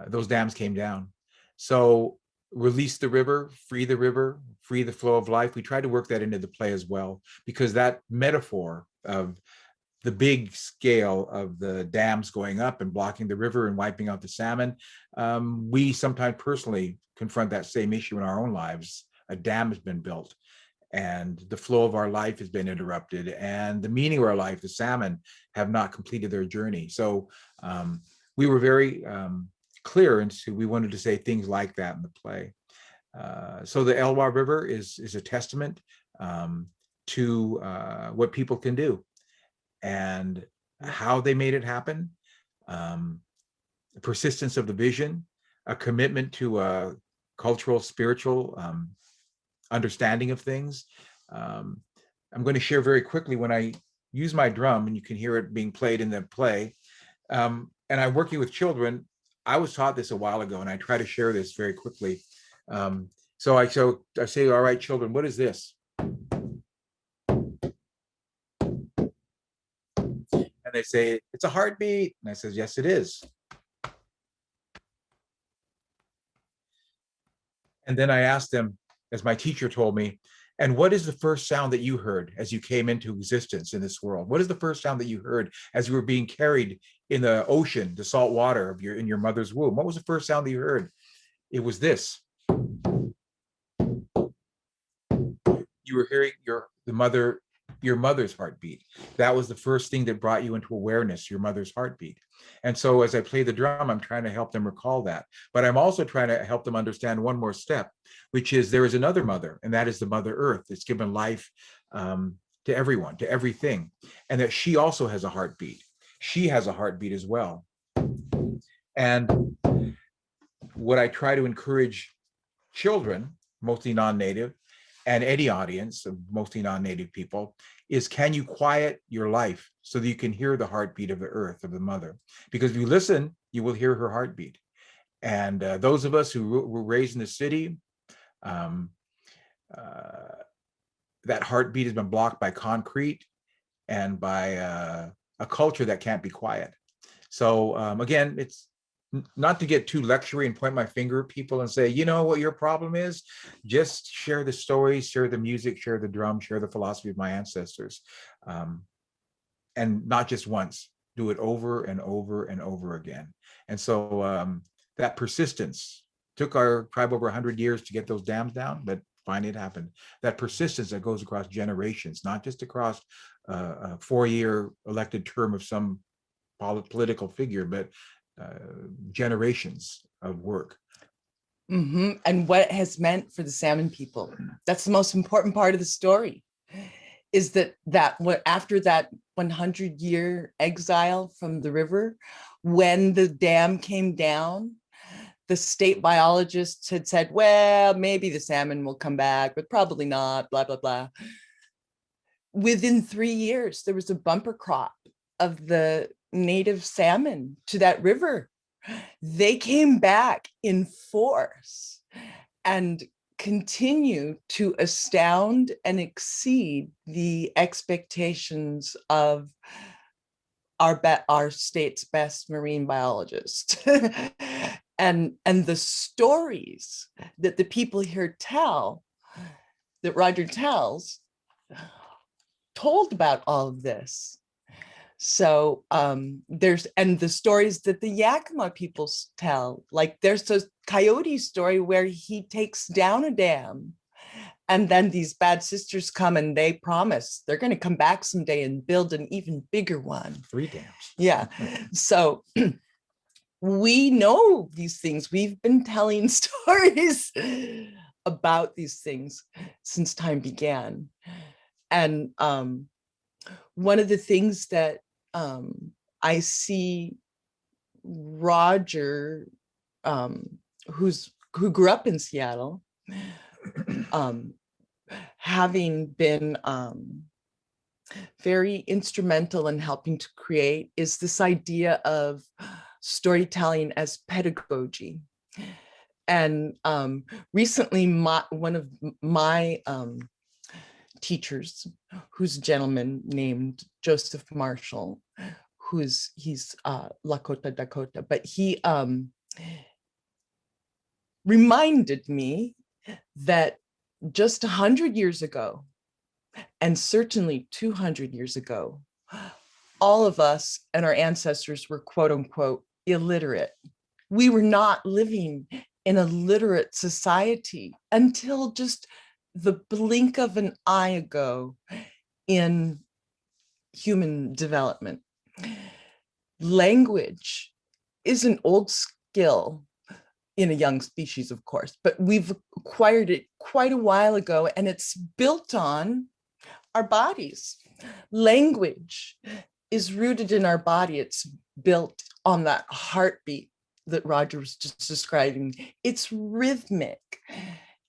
Speaker 2: those dams came down. So release the river, free the flow of life. We try to work that into the play as well, because that metaphor of the big scale of the dams going up and blocking the river and wiping out the salmon, we sometimes personally confront that same issue in our own lives. A dam has been built. and the flow of our life has been interrupted, and the meaning of our life, the salmon, have not completed their journey. So we were very clear, and so we wanted to say things like that in the play. So the Elwha River is a testament to what people can do and how they made it happen. The persistence of the vision, a commitment to a cultural, spiritual understanding of things. I'm going to share very quickly when I use my drum, and you can hear it being played in the play. And I'm working with children. I was taught this a while ago, and I try to share this very quickly. So I say, all right, children, what is this? And they say, it's a heartbeat. And I says, yes, it is. And then I asked them, as my teacher told me, and what is the first sound that you heard as you came into existence in this world? What is the first sound that you heard as you were being carried in the ocean, the salt water of in your mother's womb? What was the first sound that you heard? It was this. You were hearing your mother's heartbeat. That was the first thing that brought you into awareness, your mother's heartbeat. And so as I play the drum, I'm trying to help them recall that. But I'm also trying to help them understand one more step, which is there is another mother, and that is the Mother Earth. It's given life to everyone, to everything, and that she also has a heartbeat. She has a heartbeat as well. And what I try to encourage children, mostly non-native, and any audience of mostly non-native people, is can you quiet your life so that you can hear the heartbeat of the earth, of the mother? Because if you listen, you will hear her heartbeat. And those of us who were raised in the city, that heartbeat has been blocked by concrete and by a culture that can't be quiet. So again, it's not to get too lectury and point my finger at people and say, you know what your problem is? Just share the stories, share the music, share the drum, share the philosophy of my ancestors. And not just once, do it over and over and over again. And so that persistence took our tribe over 100 years to get those dams down, but finally it happened. That persistence that goes across generations, not just across a 4-year elected term of some political figure, but generations of work.
Speaker 3: Mm-hmm. And what it has meant for the salmon people. That's the most important part of the story, is that after that 100-year exile from the river, when the dam came down, the state biologists had said, well, maybe the salmon will come back, but probably not, blah, blah, blah. Within 3 years, there was a bumper crop of the native salmon to that river. They came back in force and continue to astound and exceed the expectations of our state's best marine biologist. and the stories that the people here tell, that Roger tells, told about all of this. So there's, and the stories that the Yakima people tell, like there's a coyote story where he takes down a dam, and then these bad sisters come and they promise they're going to come back someday and build an even bigger one.
Speaker 2: 3 dams.
Speaker 3: Yeah. So we know these things. We've been telling stories about these things since time began. And one of the things that I see Roger, who grew up in Seattle, having been very instrumental in helping to create, is this idea of storytelling as pedagogy. And recently, one of my teachers, who's a gentleman named Joseph Marshall, he's Lakota Dakota, but he reminded me that just 100 years ago, and certainly 200 years ago, all of us and our ancestors were quote unquote illiterate. We were not living in a literate society until just the blink of an eye ago in human development. Language is an old skill in a young species, of course, but we've acquired it quite a while ago, and it's built on our bodies. Language is rooted in our body. It's built on that heartbeat that Roger was just describing. It's rhythmic.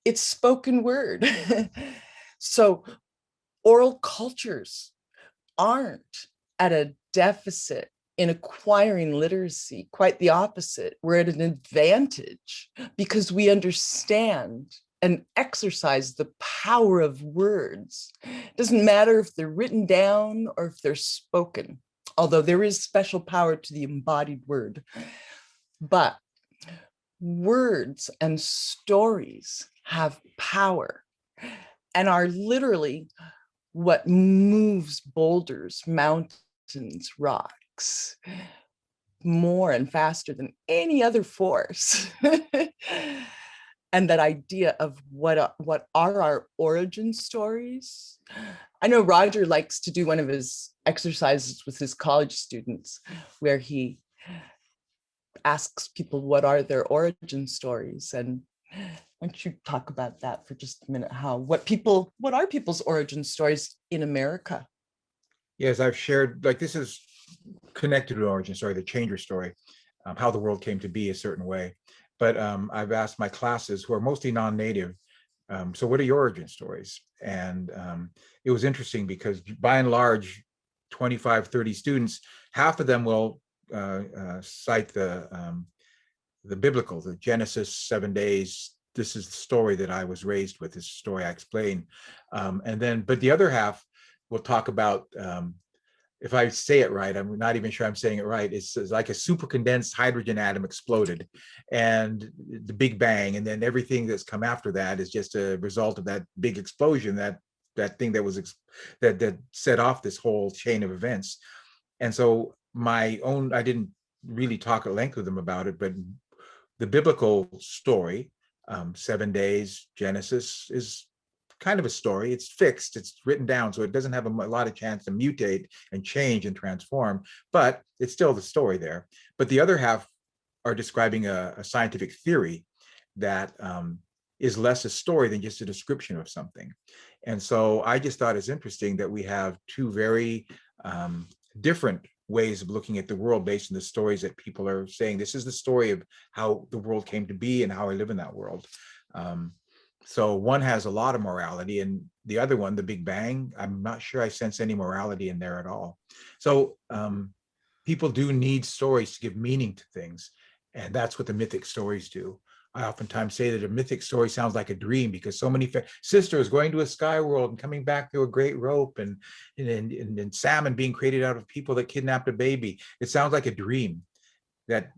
Speaker 3: It's spoken word. So oral cultures aren't at a deficit in acquiring literacy. Quite the opposite. We're at an advantage because we understand and exercise the power of words. It doesn't matter if they're written down or if they're spoken, although there is special power to the embodied word. But words and stories have power and are literally what moves boulders, mountains, rocks more and faster than any other force. And that idea of what are our origin stories? I know Roger likes to do one of his exercises with his college students where he asks people what are their origin stories. And why don't you talk about that for just a minute? What are people's origin stories in America?
Speaker 2: Yes, I've shared, like, this is connected to the origin story, the changer story, how the world came to be a certain way. But I've asked my classes, who are mostly non-native, so what are your origin stories? And it was interesting because by and large, 25, 30 students, half of them will cite the biblical, the Genesis, 7 days. This is the story that I was raised with, this is the story I explain. But the other half will talk about, if I say it right, I'm not even sure I'm saying it right. It's like a super condensed hydrogen atom exploded and the Big Bang. And then everything that's come after that is just a result of that big explosion, that thing that was, that set off this whole chain of events. And so I didn't really talk at length with them about it, but the biblical story, 7 days, Genesis, is kind of a story. It's fixed, it's written down, so it doesn't have a lot of chance to mutate and change and transform, but it's still the story there. But the other half are describing a scientific theory that is less a story than just a description of something. And so I just thought it's interesting that we have two very different ways of looking at the world based on the stories that people are saying. This is the story of how the world came to be and how I live in that world. So one has a lot of morality, and the other one, the Big Bang, I'm not sure I sense any morality in there at all. So people do need stories to give meaning to things, and that's what the mythic stories do. I oftentimes say that a mythic story sounds like a dream because so many sisters going to a sky world and coming back through a great rope, and salmon being created out of people that kidnapped a baby. It sounds like a dream. That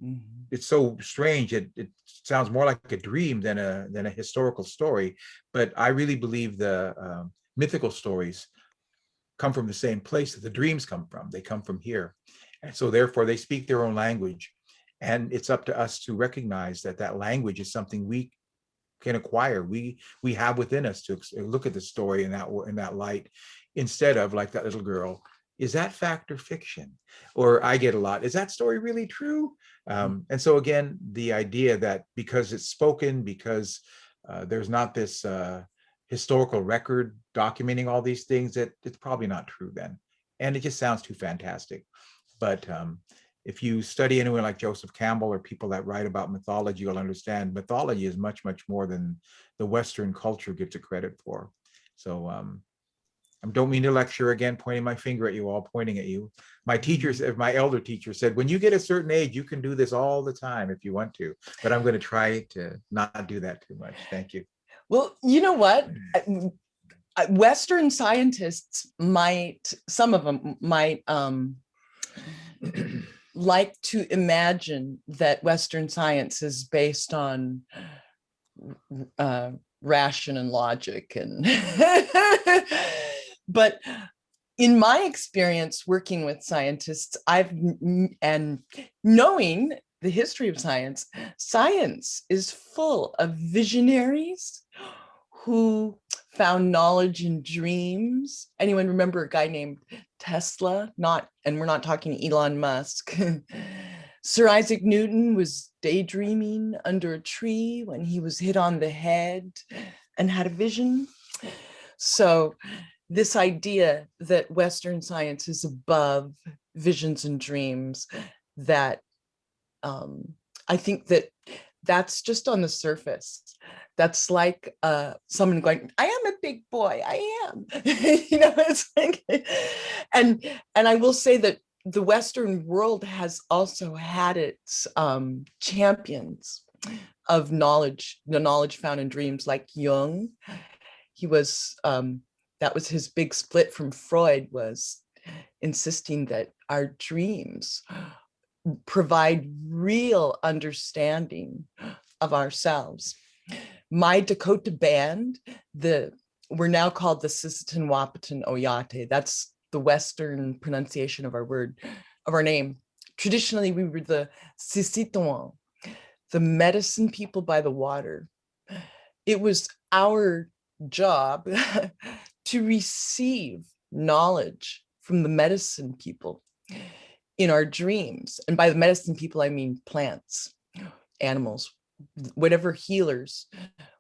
Speaker 2: it's so strange. It sounds more like a dream than a historical story. But I really believe the mythical stories come from the same place that the dreams come from. They come from here, and so therefore they speak their own language. And it's up to us to recognize that that language is something we can acquire. We have within us to look at the story in that light, instead of like that little girl. Is that fact or fiction? Or I get a lot, is that story really true? And so again, the idea that because it's spoken, because there's not this historical record documenting all these things, that it's probably not true then. And it just sounds too fantastic. But if you study anyone like Joseph Campbell or people that write about mythology, you'll understand mythology is much, much more than the Western culture gives it credit for. So I don't mean to lecture again, pointing my finger at you all, pointing at you. My elder teacher said, when you get a certain age, you can do this all the time if you want to, but I'm going to try to not do that too much. Thank you.
Speaker 3: Well, you know what? Western scientists some of them might like to imagine that Western science is based on ration and logic, but in my experience working with scientists, and knowing the history of science is full of visionaries who found knowledge in dreams. Anyone remember a guy named Tesla? And we're not talking Elon Musk. Sir Isaac Newton was daydreaming under a tree when he was hit on the head and had a vision. So this idea that Western science is above visions and dreams, that I think that's just on the surface. That's like someone going, I am a big boy, I am. It's like, and I will say that the Western world has also had its champions of knowledge, the knowledge found in dreams, like Jung. He was, that was his big split from Freud, was insisting that our dreams provide real understanding of ourselves. My Dakota band, we're now called the Sisseton Wahpeton Oyate. That's the Western pronunciation of our name. Traditionally, we were the Sisseton, the medicine people by the water. It was our job to receive knowledge from the medicine people in our dreams. And by the medicine people, I mean plants, animals, whatever healers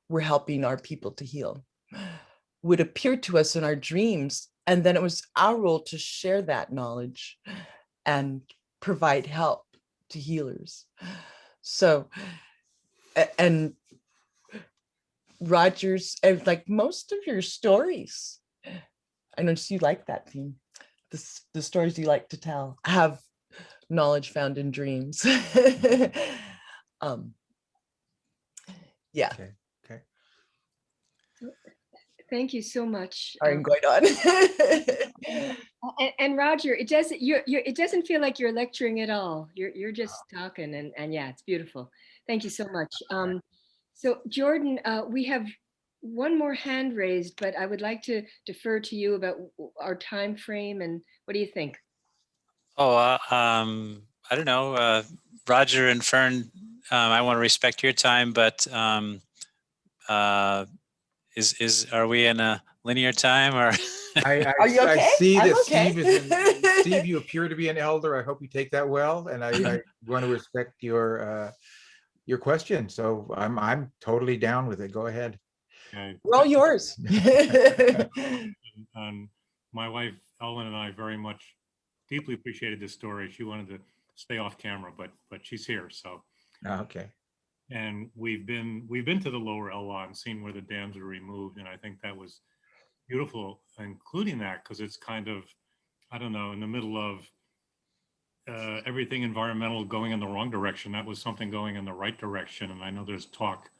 Speaker 3: were helping our people to heal, would appear to us in our dreams. And then it was our role to share that knowledge and provide help to healers. So, and Roger's, like most of your stories, I noticed you like that theme. The stories you like to tell have knowledge found in dreams. Yeah.
Speaker 2: Okay. Okay.
Speaker 4: Thank you so much.
Speaker 3: I'm going on.
Speaker 4: And Roger, it doesn't feel like you're lecturing at all. You're just talking, and yeah, it's beautiful. Thank you so much. So Jordan, we have one more hand raised, but I would like to defer to you about our time frame, and what do you think?
Speaker 1: Oh, I don't know, Roger and Fern. I want to respect your time, but are we in a linear time, or?
Speaker 3: Are you okay?
Speaker 2: I see
Speaker 3: I'm
Speaker 2: that
Speaker 3: okay.
Speaker 2: Steve, you appear to be an elder. I hope you take that well, and I want to respect your question. So I'm totally down with it. Go ahead.
Speaker 8: Okay.
Speaker 3: We're all yours.
Speaker 8: My wife Ellen and I very much deeply appreciated this story. She wanted to stay off camera, but she's here. So
Speaker 2: Okay.
Speaker 8: and we've been to the lower Ella and seen where the dams are removed, and I think that was beautiful, including that, because it's kind of, I don't know, in the middle of everything environmental going in the wrong direction. That was something going in the right direction, and I know there's talk,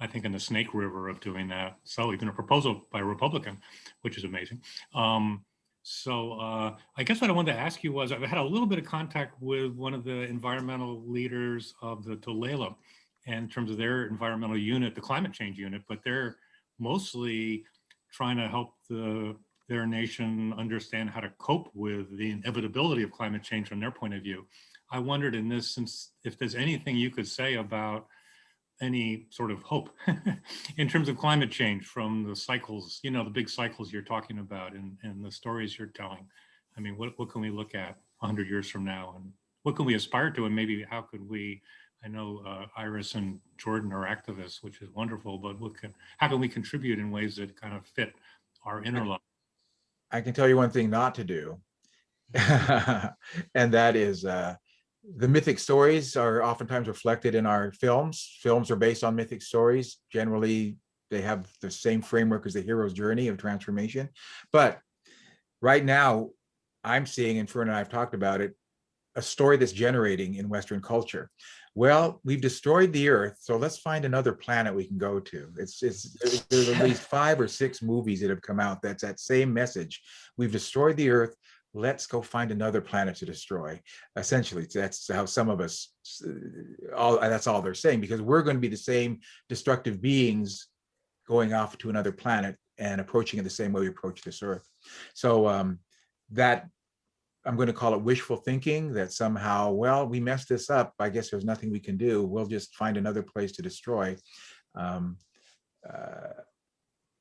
Speaker 8: I think, in the Snake River of doing that. So even a proposal by a Republican, which is amazing. So I guess what I wanted to ask you was, I've had a little bit of contact with one of the environmental leaders of the Tulalip, and in terms of their environmental unit, the climate change unit, but they're mostly trying to help their nation understand how to cope with the inevitability of climate change from their point of view. I wondered in this, since if there's anything you could say about any sort of hope in terms of climate change from the cycles, the big cycles you're talking about and the stories you're telling. I mean, what can we look at 100 years from now, and what can we aspire to, and maybe how could we, I know Iris and Jordan are activists, which is wonderful, but how can we contribute in ways that kind of fit our inner life?
Speaker 2: I can tell you one thing not to do, and that is the mythic stories are oftentimes reflected in our films. Films are based on mythic stories. Generally, they have the same framework as the hero's journey of transformation. But right now, I'm seeing, and Fern and I have talked about it, a story that's generating in Western culture. Well, we've destroyed the Earth, so let's find another planet we can go to. There's at least 5 or 6 movies that have come out that's that same message. We've destroyed the Earth. Let's go find another planet to destroy. Essentially, that's how some of us, that's all they're saying, because we're going to be the same destructive beings going off to another planet and approaching it the same way we approach this Earth. So that, I'm going to call it wishful thinking, that somehow, well, we messed this up. I guess there's nothing we can do. We'll just find another place to destroy.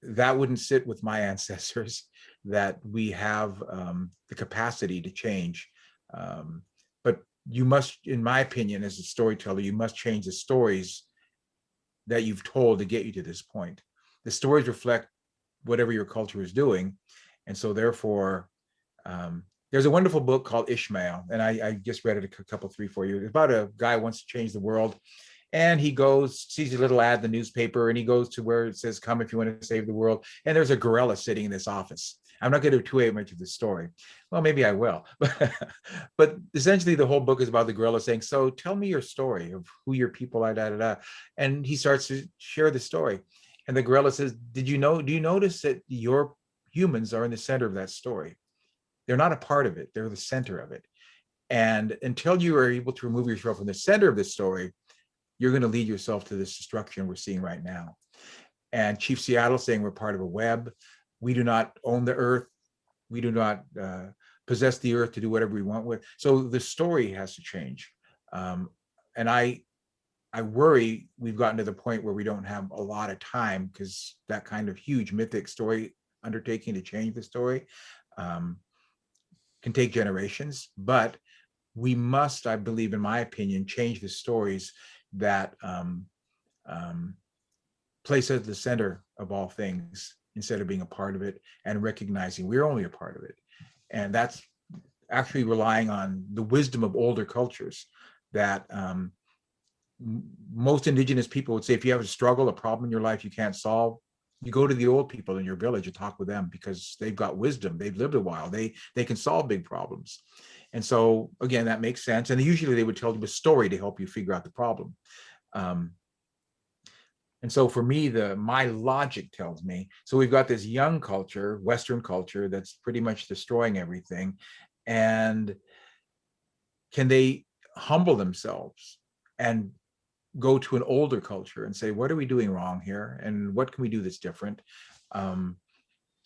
Speaker 2: that wouldn't sit with my ancestors, that we have the capacity to change. But you must, in my opinion, as a storyteller, you must change the stories that you've told to get you to this point. The stories reflect whatever your culture is doing. And so therefore, there's a wonderful book called Ishmael, and I just read it a couple, 3-4 years. It's about a guy who wants to change the world. And he goes, sees a little ad in the newspaper, and he goes to where it says, come if you want to save the world. And there's a gorilla sitting in this office. I'm not going to do too much of the story. Well, maybe I will. But essentially, the whole book is about the gorilla saying, so tell me your story of who your people are, da, da, da. And he starts to share the story. And the gorilla says, do you notice that your humans are in the center of that story? They're not a part of it. They're the center of it. And until you are able to remove yourself from the center of the story, you're going to lead yourself to this destruction we're seeing right now. And Chief Seattle saying we're part of a web. We do not own the earth. We do not possess the earth to do whatever we want with. So the story has to change. And I worry we've gotten to the point where we don't have a lot of time, because that kind of huge mythic story undertaking to change the story can take generations. But we must, I believe, in my opinion, change the stories that place us at the center of all things instead of being a part of it, and recognizing we're only a part of it. And that's actually relying on the wisdom of older cultures that most Indigenous people would say, if you have a struggle, a problem in your life you can't solve, you go to the old people in your village and talk with them, because they've got wisdom. They've lived a while. They can solve big problems. And so, again, that makes sense. And usually they would tell you a story to help you figure out the problem. And so for me, my logic tells me, so we've got this young culture, Western culture, that's pretty much destroying everything. And can they humble themselves and go to an older culture and say, what are we doing wrong here? And what can we do that's different?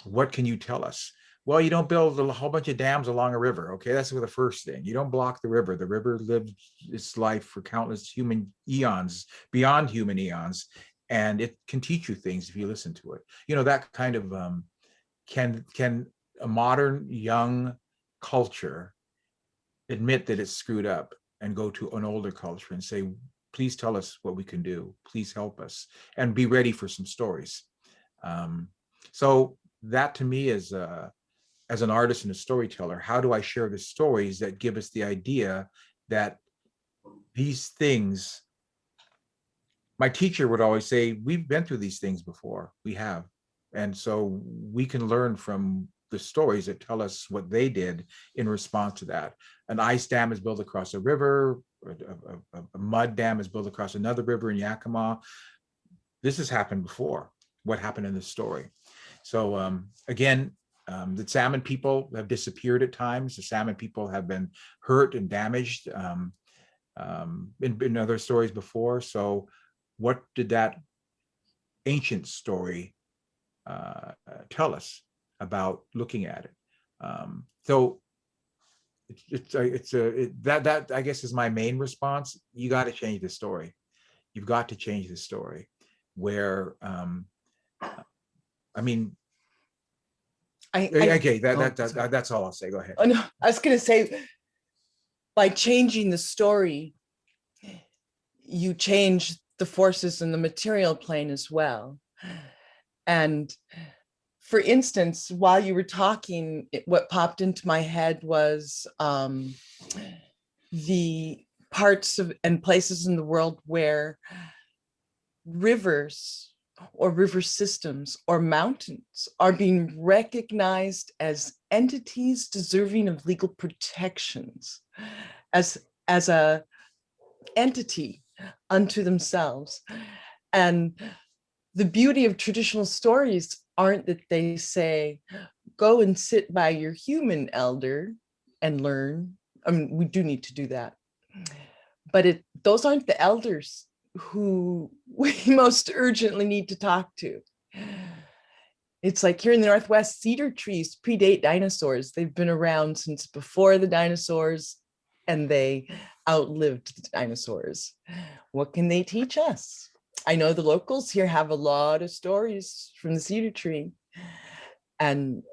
Speaker 2: What can you tell us? Well, you don't build a whole bunch of dams along a river. Okay, that's the first thing. You don't block the river. The river lived its life for countless human eons, beyond human eons. And it can teach you things if you listen to it. You know, that kind of, can a modern young culture admit that it's screwed up and go to an older culture and say, please tell us what we can do. Please help us, and be ready for some stories. So that to me is, as an artist and a storyteller, how do I share the stories that give us the idea that these things, my teacher would always say, we've been through these things before. We have. And so we can learn from the stories that tell us what they did in response to that. An ice dam is built across a river, a mud dam is built across another river in Yakima. This has happened before, what happened in the story. So again, the salmon people have disappeared at times. The salmon people have been hurt and damaged in other stories before. So what did that ancient story tell us about looking at it? So that I guess is my main response. You got to change the story. You've got to change the story. Where I mean, okay, that's all I'll say. Go ahead.
Speaker 3: Oh, no, I was going to say, by changing the story, you change the forces in the material plane as well. And for instance, while you were talking, what popped into my head was the parts of and places in the world where rivers or river systems or mountains are being recognized as entities deserving of legal protections, as a entity unto themselves. And the beauty of traditional stories aren't that they say, go and sit by your human elder and learn. I mean, we do need to do that, but those aren't the elders who we most urgently need to talk to. It's like here in the Northwest, cedar trees predate dinosaurs. They've been around since before the dinosaurs, and they outlived the dinosaurs. What can they teach us? I know the locals here have a lot of stories from the cedar tree, and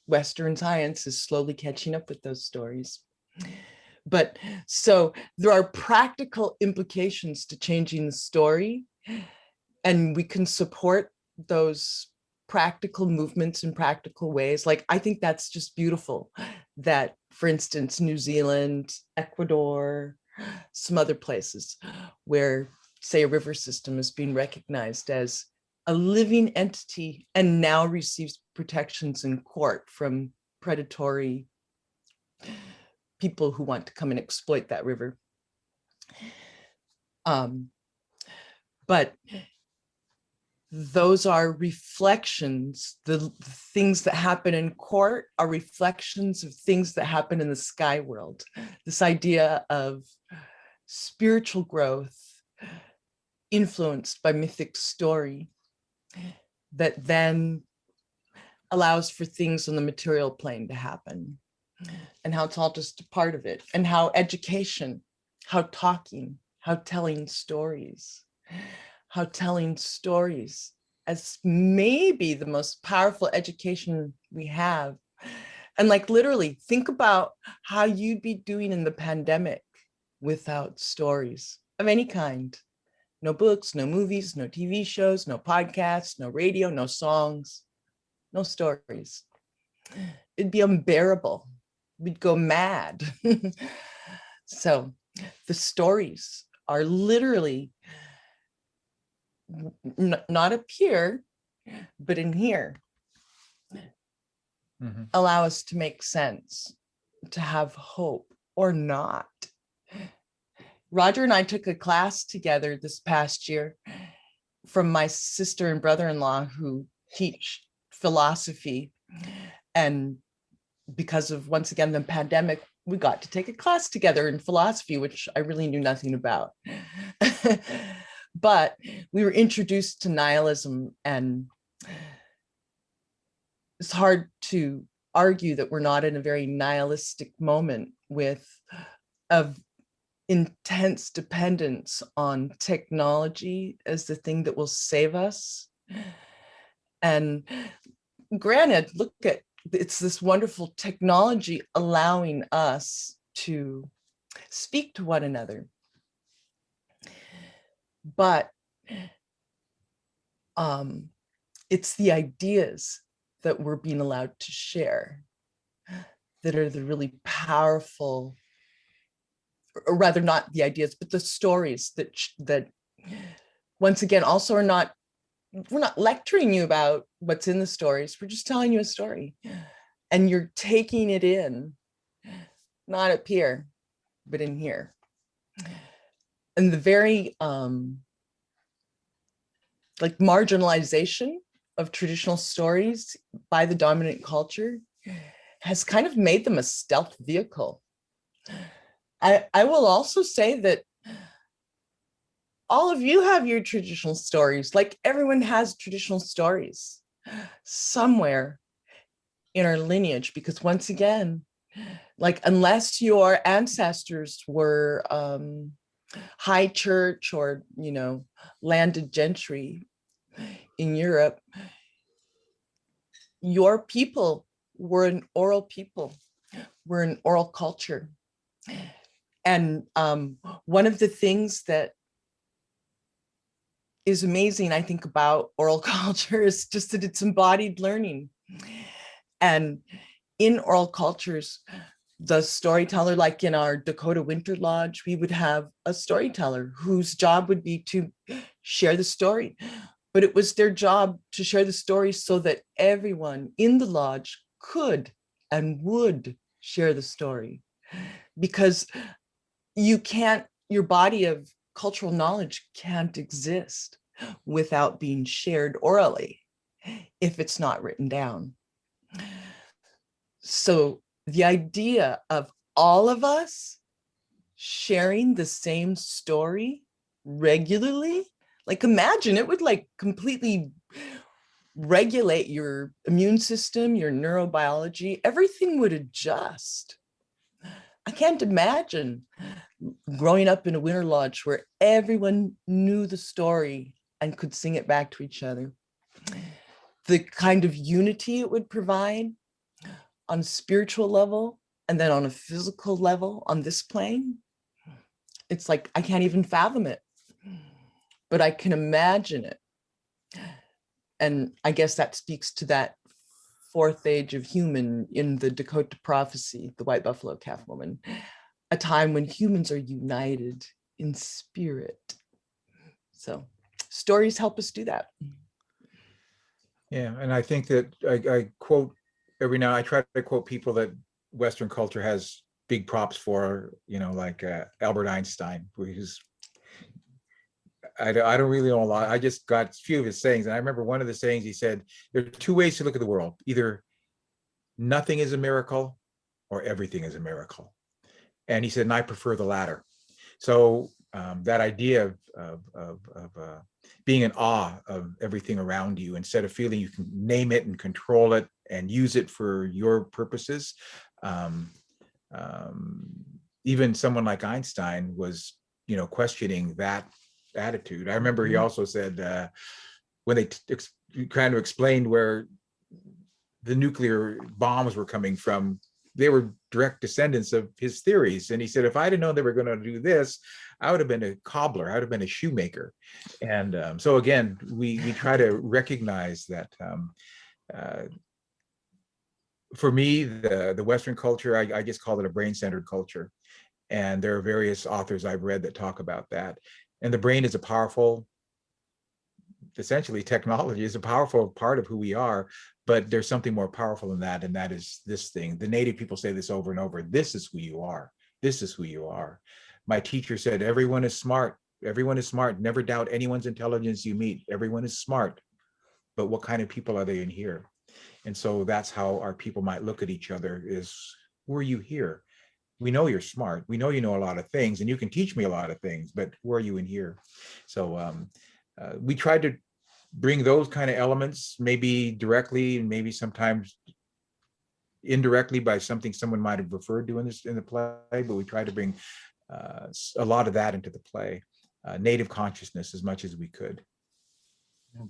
Speaker 3: Western science is slowly catching up with those stories. But so there are practical implications to changing the story, and we can support those practical movements in practical ways. Like, I think that's just beautiful that, for instance, New Zealand, Ecuador, some other places where, say, a river system is being recognized as a living entity and now receives protections in court from predatory people who want to come and exploit that river. But those are reflections. The things that happen in court are reflections of things that happen in the sky world. This idea of spiritual growth influenced by mythic story that then allows for things on the material plane to happen, and how it's all just a part of it, and how education, how talking, how telling stories as maybe the most powerful education we have. And like, literally think about how you'd be doing in the pandemic without stories of any kind. No books, no movies, no TV shows, no podcasts, no radio, no songs, no stories. It'd be unbearable. We'd go mad. So the stories are literally not up here, but in here. Allow us to make sense, to have hope or not. Roger and I took a class together this past year from my sister and brother-in-law who teach philosophy. And because of, once again, the pandemic, we got to take a class together in philosophy, which I really knew nothing about. But we were introduced to nihilism, and it's hard to argue that we're not in a very nihilistic moment with of intense dependence on technology as the thing that will save us. And granted, look at, it's this wonderful technology allowing us to speak to one another. But it's the ideas that we're being allowed to share that are the really powerful, or rather not the ideas, but the stories that once again also are not, we're not lecturing you about what's in the stories, we're just telling you a story. And you're taking it in, not up here, but in here. And the very like marginalization of traditional stories by the dominant culture has kind of made them a stealth vehicle. I will also say that all of you have your traditional stories, like everyone has traditional stories somewhere in our lineage, because once again, like, unless your ancestors were high church or, you know, landed gentry in Europe, your people were an oral people, were an oral culture. And one of the things that is amazing, I think, about oral culture is just that it's embodied learning. And in oral cultures, the storyteller, like in our Dakota Winter Lodge, we would have a storyteller whose job would be to share the story. But it was their job to share the story so that everyone in the lodge could and would share the story. Because you can't, your body of cultural knowledge can't exist without being shared orally if it's not written down. So the idea of all of us sharing the same story regularly, like, imagine, it would like completely regulate your immune system, your neurobiology, everything would adjust. I can't imagine growing up in a winter lodge where everyone knew the story and could sing it back to each other. The kind of unity it would provide on a spiritual level and then on a physical level on this plane. It's like, I can't even fathom it, but I can imagine it. And I guess that speaks to that fourth age of human in the Dakota prophecy, the white buffalo calf woman, a time when humans are united in spirit. So stories help us do that.
Speaker 2: Yeah, and I think that I quote every now, I try to quote people that Western culture has big props for, you know, like Albert Einstein, who's, I don't really know a lot. I just got a few of his sayings. And I remember one of the sayings he said, there are two ways to look at the world. Either nothing is a miracle or everything is a miracle. And he said, and I prefer the latter. So that idea of being in awe of everything around you, instead of feeling you can name it and control it and use it for your purposes. Even someone like Einstein was, you know, questioning that attitude. I remember he also said when they kind of explained where the nuclear bombs were coming from, they were direct descendants of his theories. And he said, if I'd have known they were going to do this, I would have been a cobbler, I would have been a shoemaker. And so again, we try to recognize that for me, the Western culture, I just call it a brain-centered culture. And there are various authors I've read that talk about that. And the brain is a powerful, essentially technology is a powerful part of who we are, but there's something more powerful than that, and that is this thing. The Native people say this over and over, this is who you are. This is who you are. My teacher said, everyone is smart. Everyone is smart. Never doubt anyone's intelligence you meet. Everyone is smart. But what kind of people are they in here? And so that's how our people might look at each other is, who are you here? We know you're smart. We know you know a lot of things and you can teach me a lot of things, but who are you in here? So we tried to bring those kind of elements, maybe directly and maybe sometimes indirectly by something someone might have referred to in the play, but we tried to bring a lot of that into the play, native consciousness as much as we could.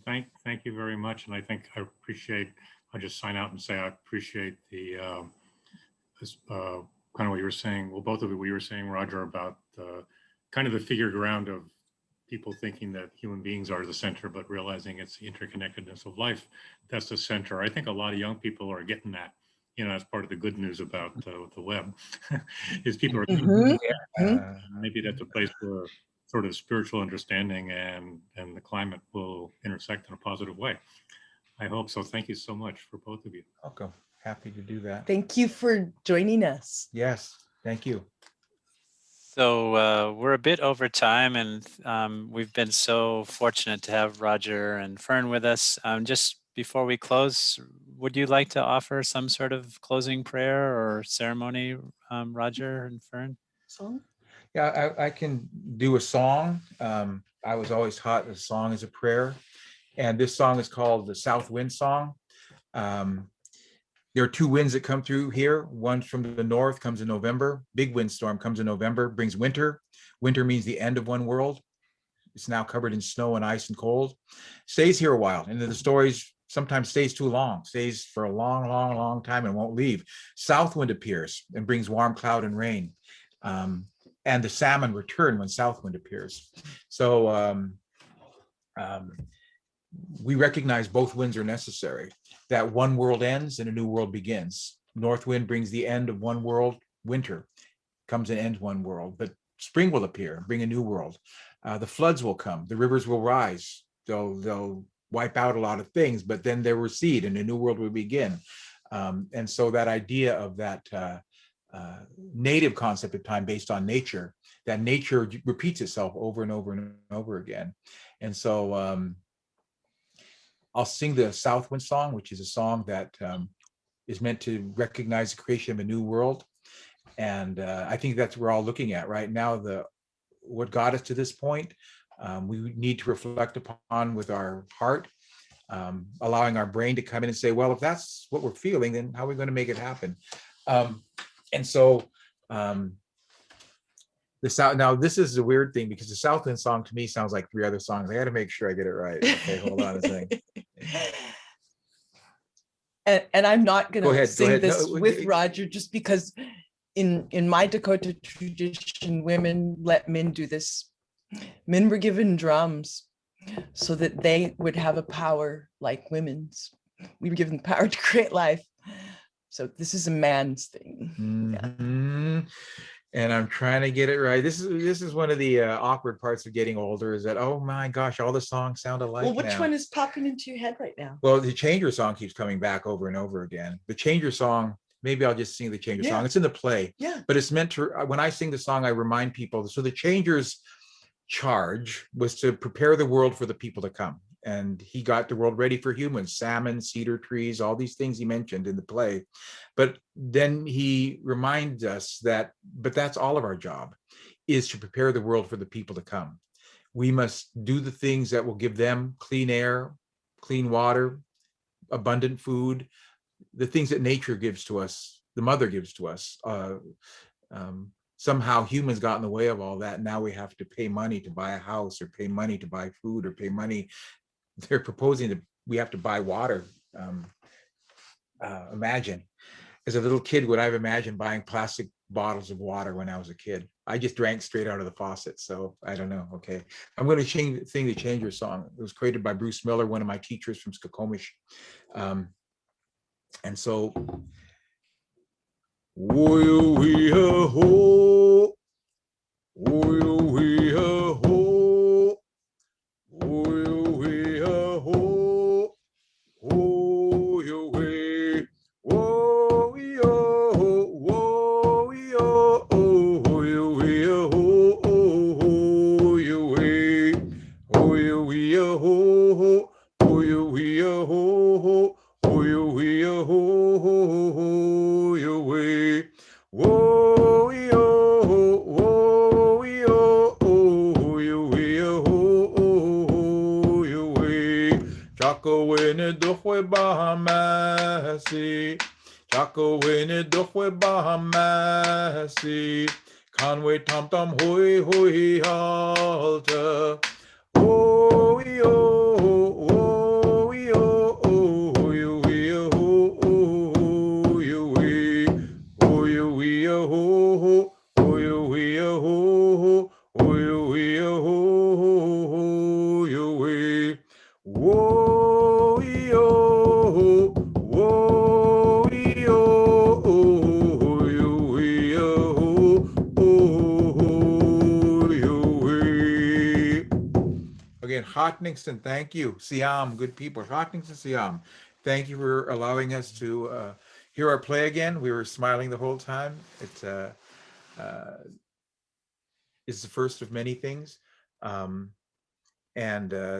Speaker 8: Thank you very much. And I think I appreciate, I'll just sign out and say I appreciate the kind of what you were saying, well, both of you, what you were saying, Roger, about kind of the figure ground of people thinking that human beings are the center, but realizing it's the interconnectedness of life that's the center. I think a lot of young people are getting that. You know, that's part of the good news about the web, is people are maybe that's a place where sort of spiritual understanding and the climate will intersect in a positive way. I hope so. Thank you so much for both of you.
Speaker 2: Welcome. Happy to do that.
Speaker 3: Thank you for joining us.
Speaker 2: Yes, thank you.
Speaker 1: So we're a bit over time, and we've been so fortunate to have Roger and Fern with us. Just before we close, would you like to offer some sort of closing prayer or ceremony, Roger and Fern?
Speaker 3: So,
Speaker 2: Yeah, I can do a song. I was always taught a song is a prayer. And this song is called the South Wind Song. There are two winds that come through here. One from the north comes in November. Big windstorm comes in November, brings winter. Winter means the end of one world. It's now covered in snow and ice and cold. Stays here a while. And the stories sometimes stays too long, stays for a long, long, long time and won't leave. South wind appears and brings warm cloud and rain. And the salmon return when south wind appears. So we recognize both winds are necessary, that one world ends and a new world begins. North wind brings the end of one world, winter comes and ends one world, but spring will appear, bring a new world. The floods will come, the rivers will rise, they'll wipe out a lot of things, but then they recede and a new world will begin. And so that idea of that native concept of time based on nature, that nature repeats itself over and over and over again. And so I'll sing the South Wind Song, which is a song that is meant to recognize the creation of a new world. And I think that's what we're all looking at right now, what got us to this point. We need to reflect upon with our heart, allowing our brain to come in and say, well, if that's what we're feeling, then how are we going to make it happen? And so The South, now this is a weird thing because the Southland song to me sounds like 3 other songs. I got to make sure I get it right. Okay, hold on a second.
Speaker 3: And I'm not
Speaker 2: Go
Speaker 3: going to
Speaker 2: ahead, go
Speaker 3: sing
Speaker 2: ahead.
Speaker 3: this
Speaker 2: No,
Speaker 3: with Roger just because in my Dakota tradition, women let men do this. Men were given drums so that they would have a power like women's. We were given the power to create life. So this is a man's thing.
Speaker 2: Mhm. And I'm trying to get it right. This is one of the awkward parts of getting older is that, oh my gosh, all the songs sound alike
Speaker 3: Well, which
Speaker 2: now.
Speaker 3: one is popping into your head right now?
Speaker 2: Well, the Changer song keeps coming back over and over again. The Changer song, maybe I'll just sing the Changer
Speaker 3: Yeah.
Speaker 2: song. It's in the play,
Speaker 3: Yeah.
Speaker 2: but it's meant to, when I sing the song, I remind people. So the Changer's charge was to prepare the world for the people to come. And he got the world ready for humans, salmon, cedar trees, all these things he mentioned in the play. But then he reminds us that, but that's all of our job, is to prepare the world for the people to come. We must do the things that will give them clean air, clean water, abundant food, the things that nature gives to us, the mother gives to us. Somehow humans got in the way of all that. Now we have to pay money to buy a house or pay money to buy food or pay money. They're proposing that we have to buy water. Imagine, as a little kid, would I have imagined buying plastic bottles of water when I was a kid? I just drank straight out of the faucet. So I don't know. Okay. I'm going to sing the Changer song. It was created by Bruce Miller, one of my teachers from Skokomish. And so, ho, Conway tom tom hoi hoi halta. Oh yo, oh yo, oh yo, oh yo, oh yo, oh yo, Again, Hotningston, thank you. Siam, good people. Hotningston, Siam, thank you for allowing us to hear our play again. We were smiling the whole time. It's the first of many things. And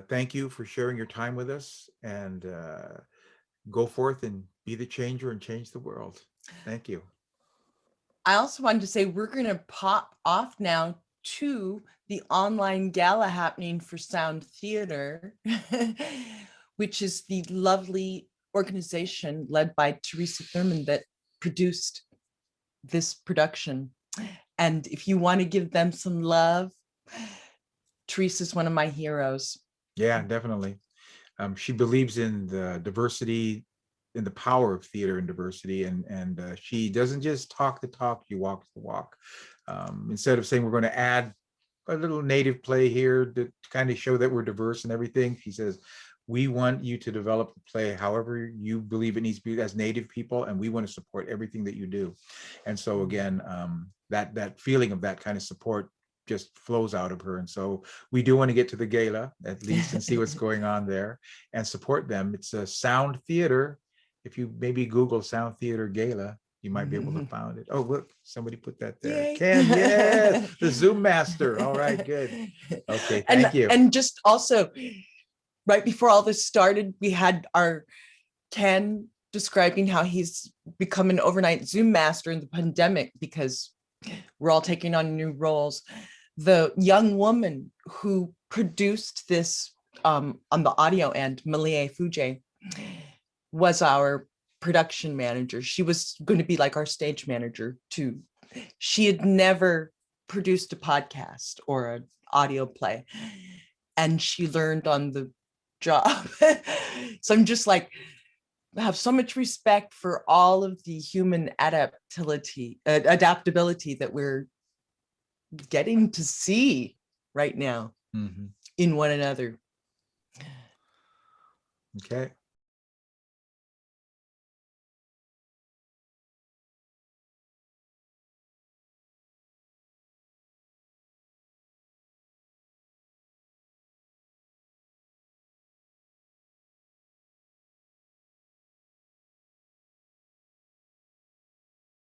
Speaker 2: thank you for sharing your time with us, and go forth and be the changer and change the world. Thank you.
Speaker 3: I also wanted to say we're going to pop off now to the online gala happening for Sound Theater, which is the lovely organization led by Teresa Thurman that produced this production. And if you want to give them some love, Teresa's one of my heroes.
Speaker 2: Yeah, definitely. She believes in the diversity, in the power of theater and diversity, and she doesn't just talk the talk, she walks the walk. Instead of saying we're going to add a little native play here to kind of show that we're diverse and everything, she says, we want you to develop the play however you believe it needs to be as native people, and we want to support everything that you do. And so again, that feeling of that kind of support just flows out of her. And so we do want to get to the gala at least and see what's going on there and support them. It's a Sound Theater. If you maybe Google Sound Theater Gala, you might be able to find it. Oh, look, somebody put that there.
Speaker 3: Yay.
Speaker 2: Ken, yes, the Zoom master. All right, good. Okay, thank you.
Speaker 3: And just also, right before all this started, we had our Ken describing how he's become an overnight Zoom master in the pandemic because we're all taking on new roles. The young woman who produced this on the audio end, Malie Fuje, was our production manager. She was going to be like our stage manager to She had never produced a podcast or an audio play, and she learned on the job. So I'm just like, I have so much respect for all of the human adaptability that we're getting to see right now
Speaker 2: Mhm.
Speaker 3: in one another.
Speaker 2: Okay.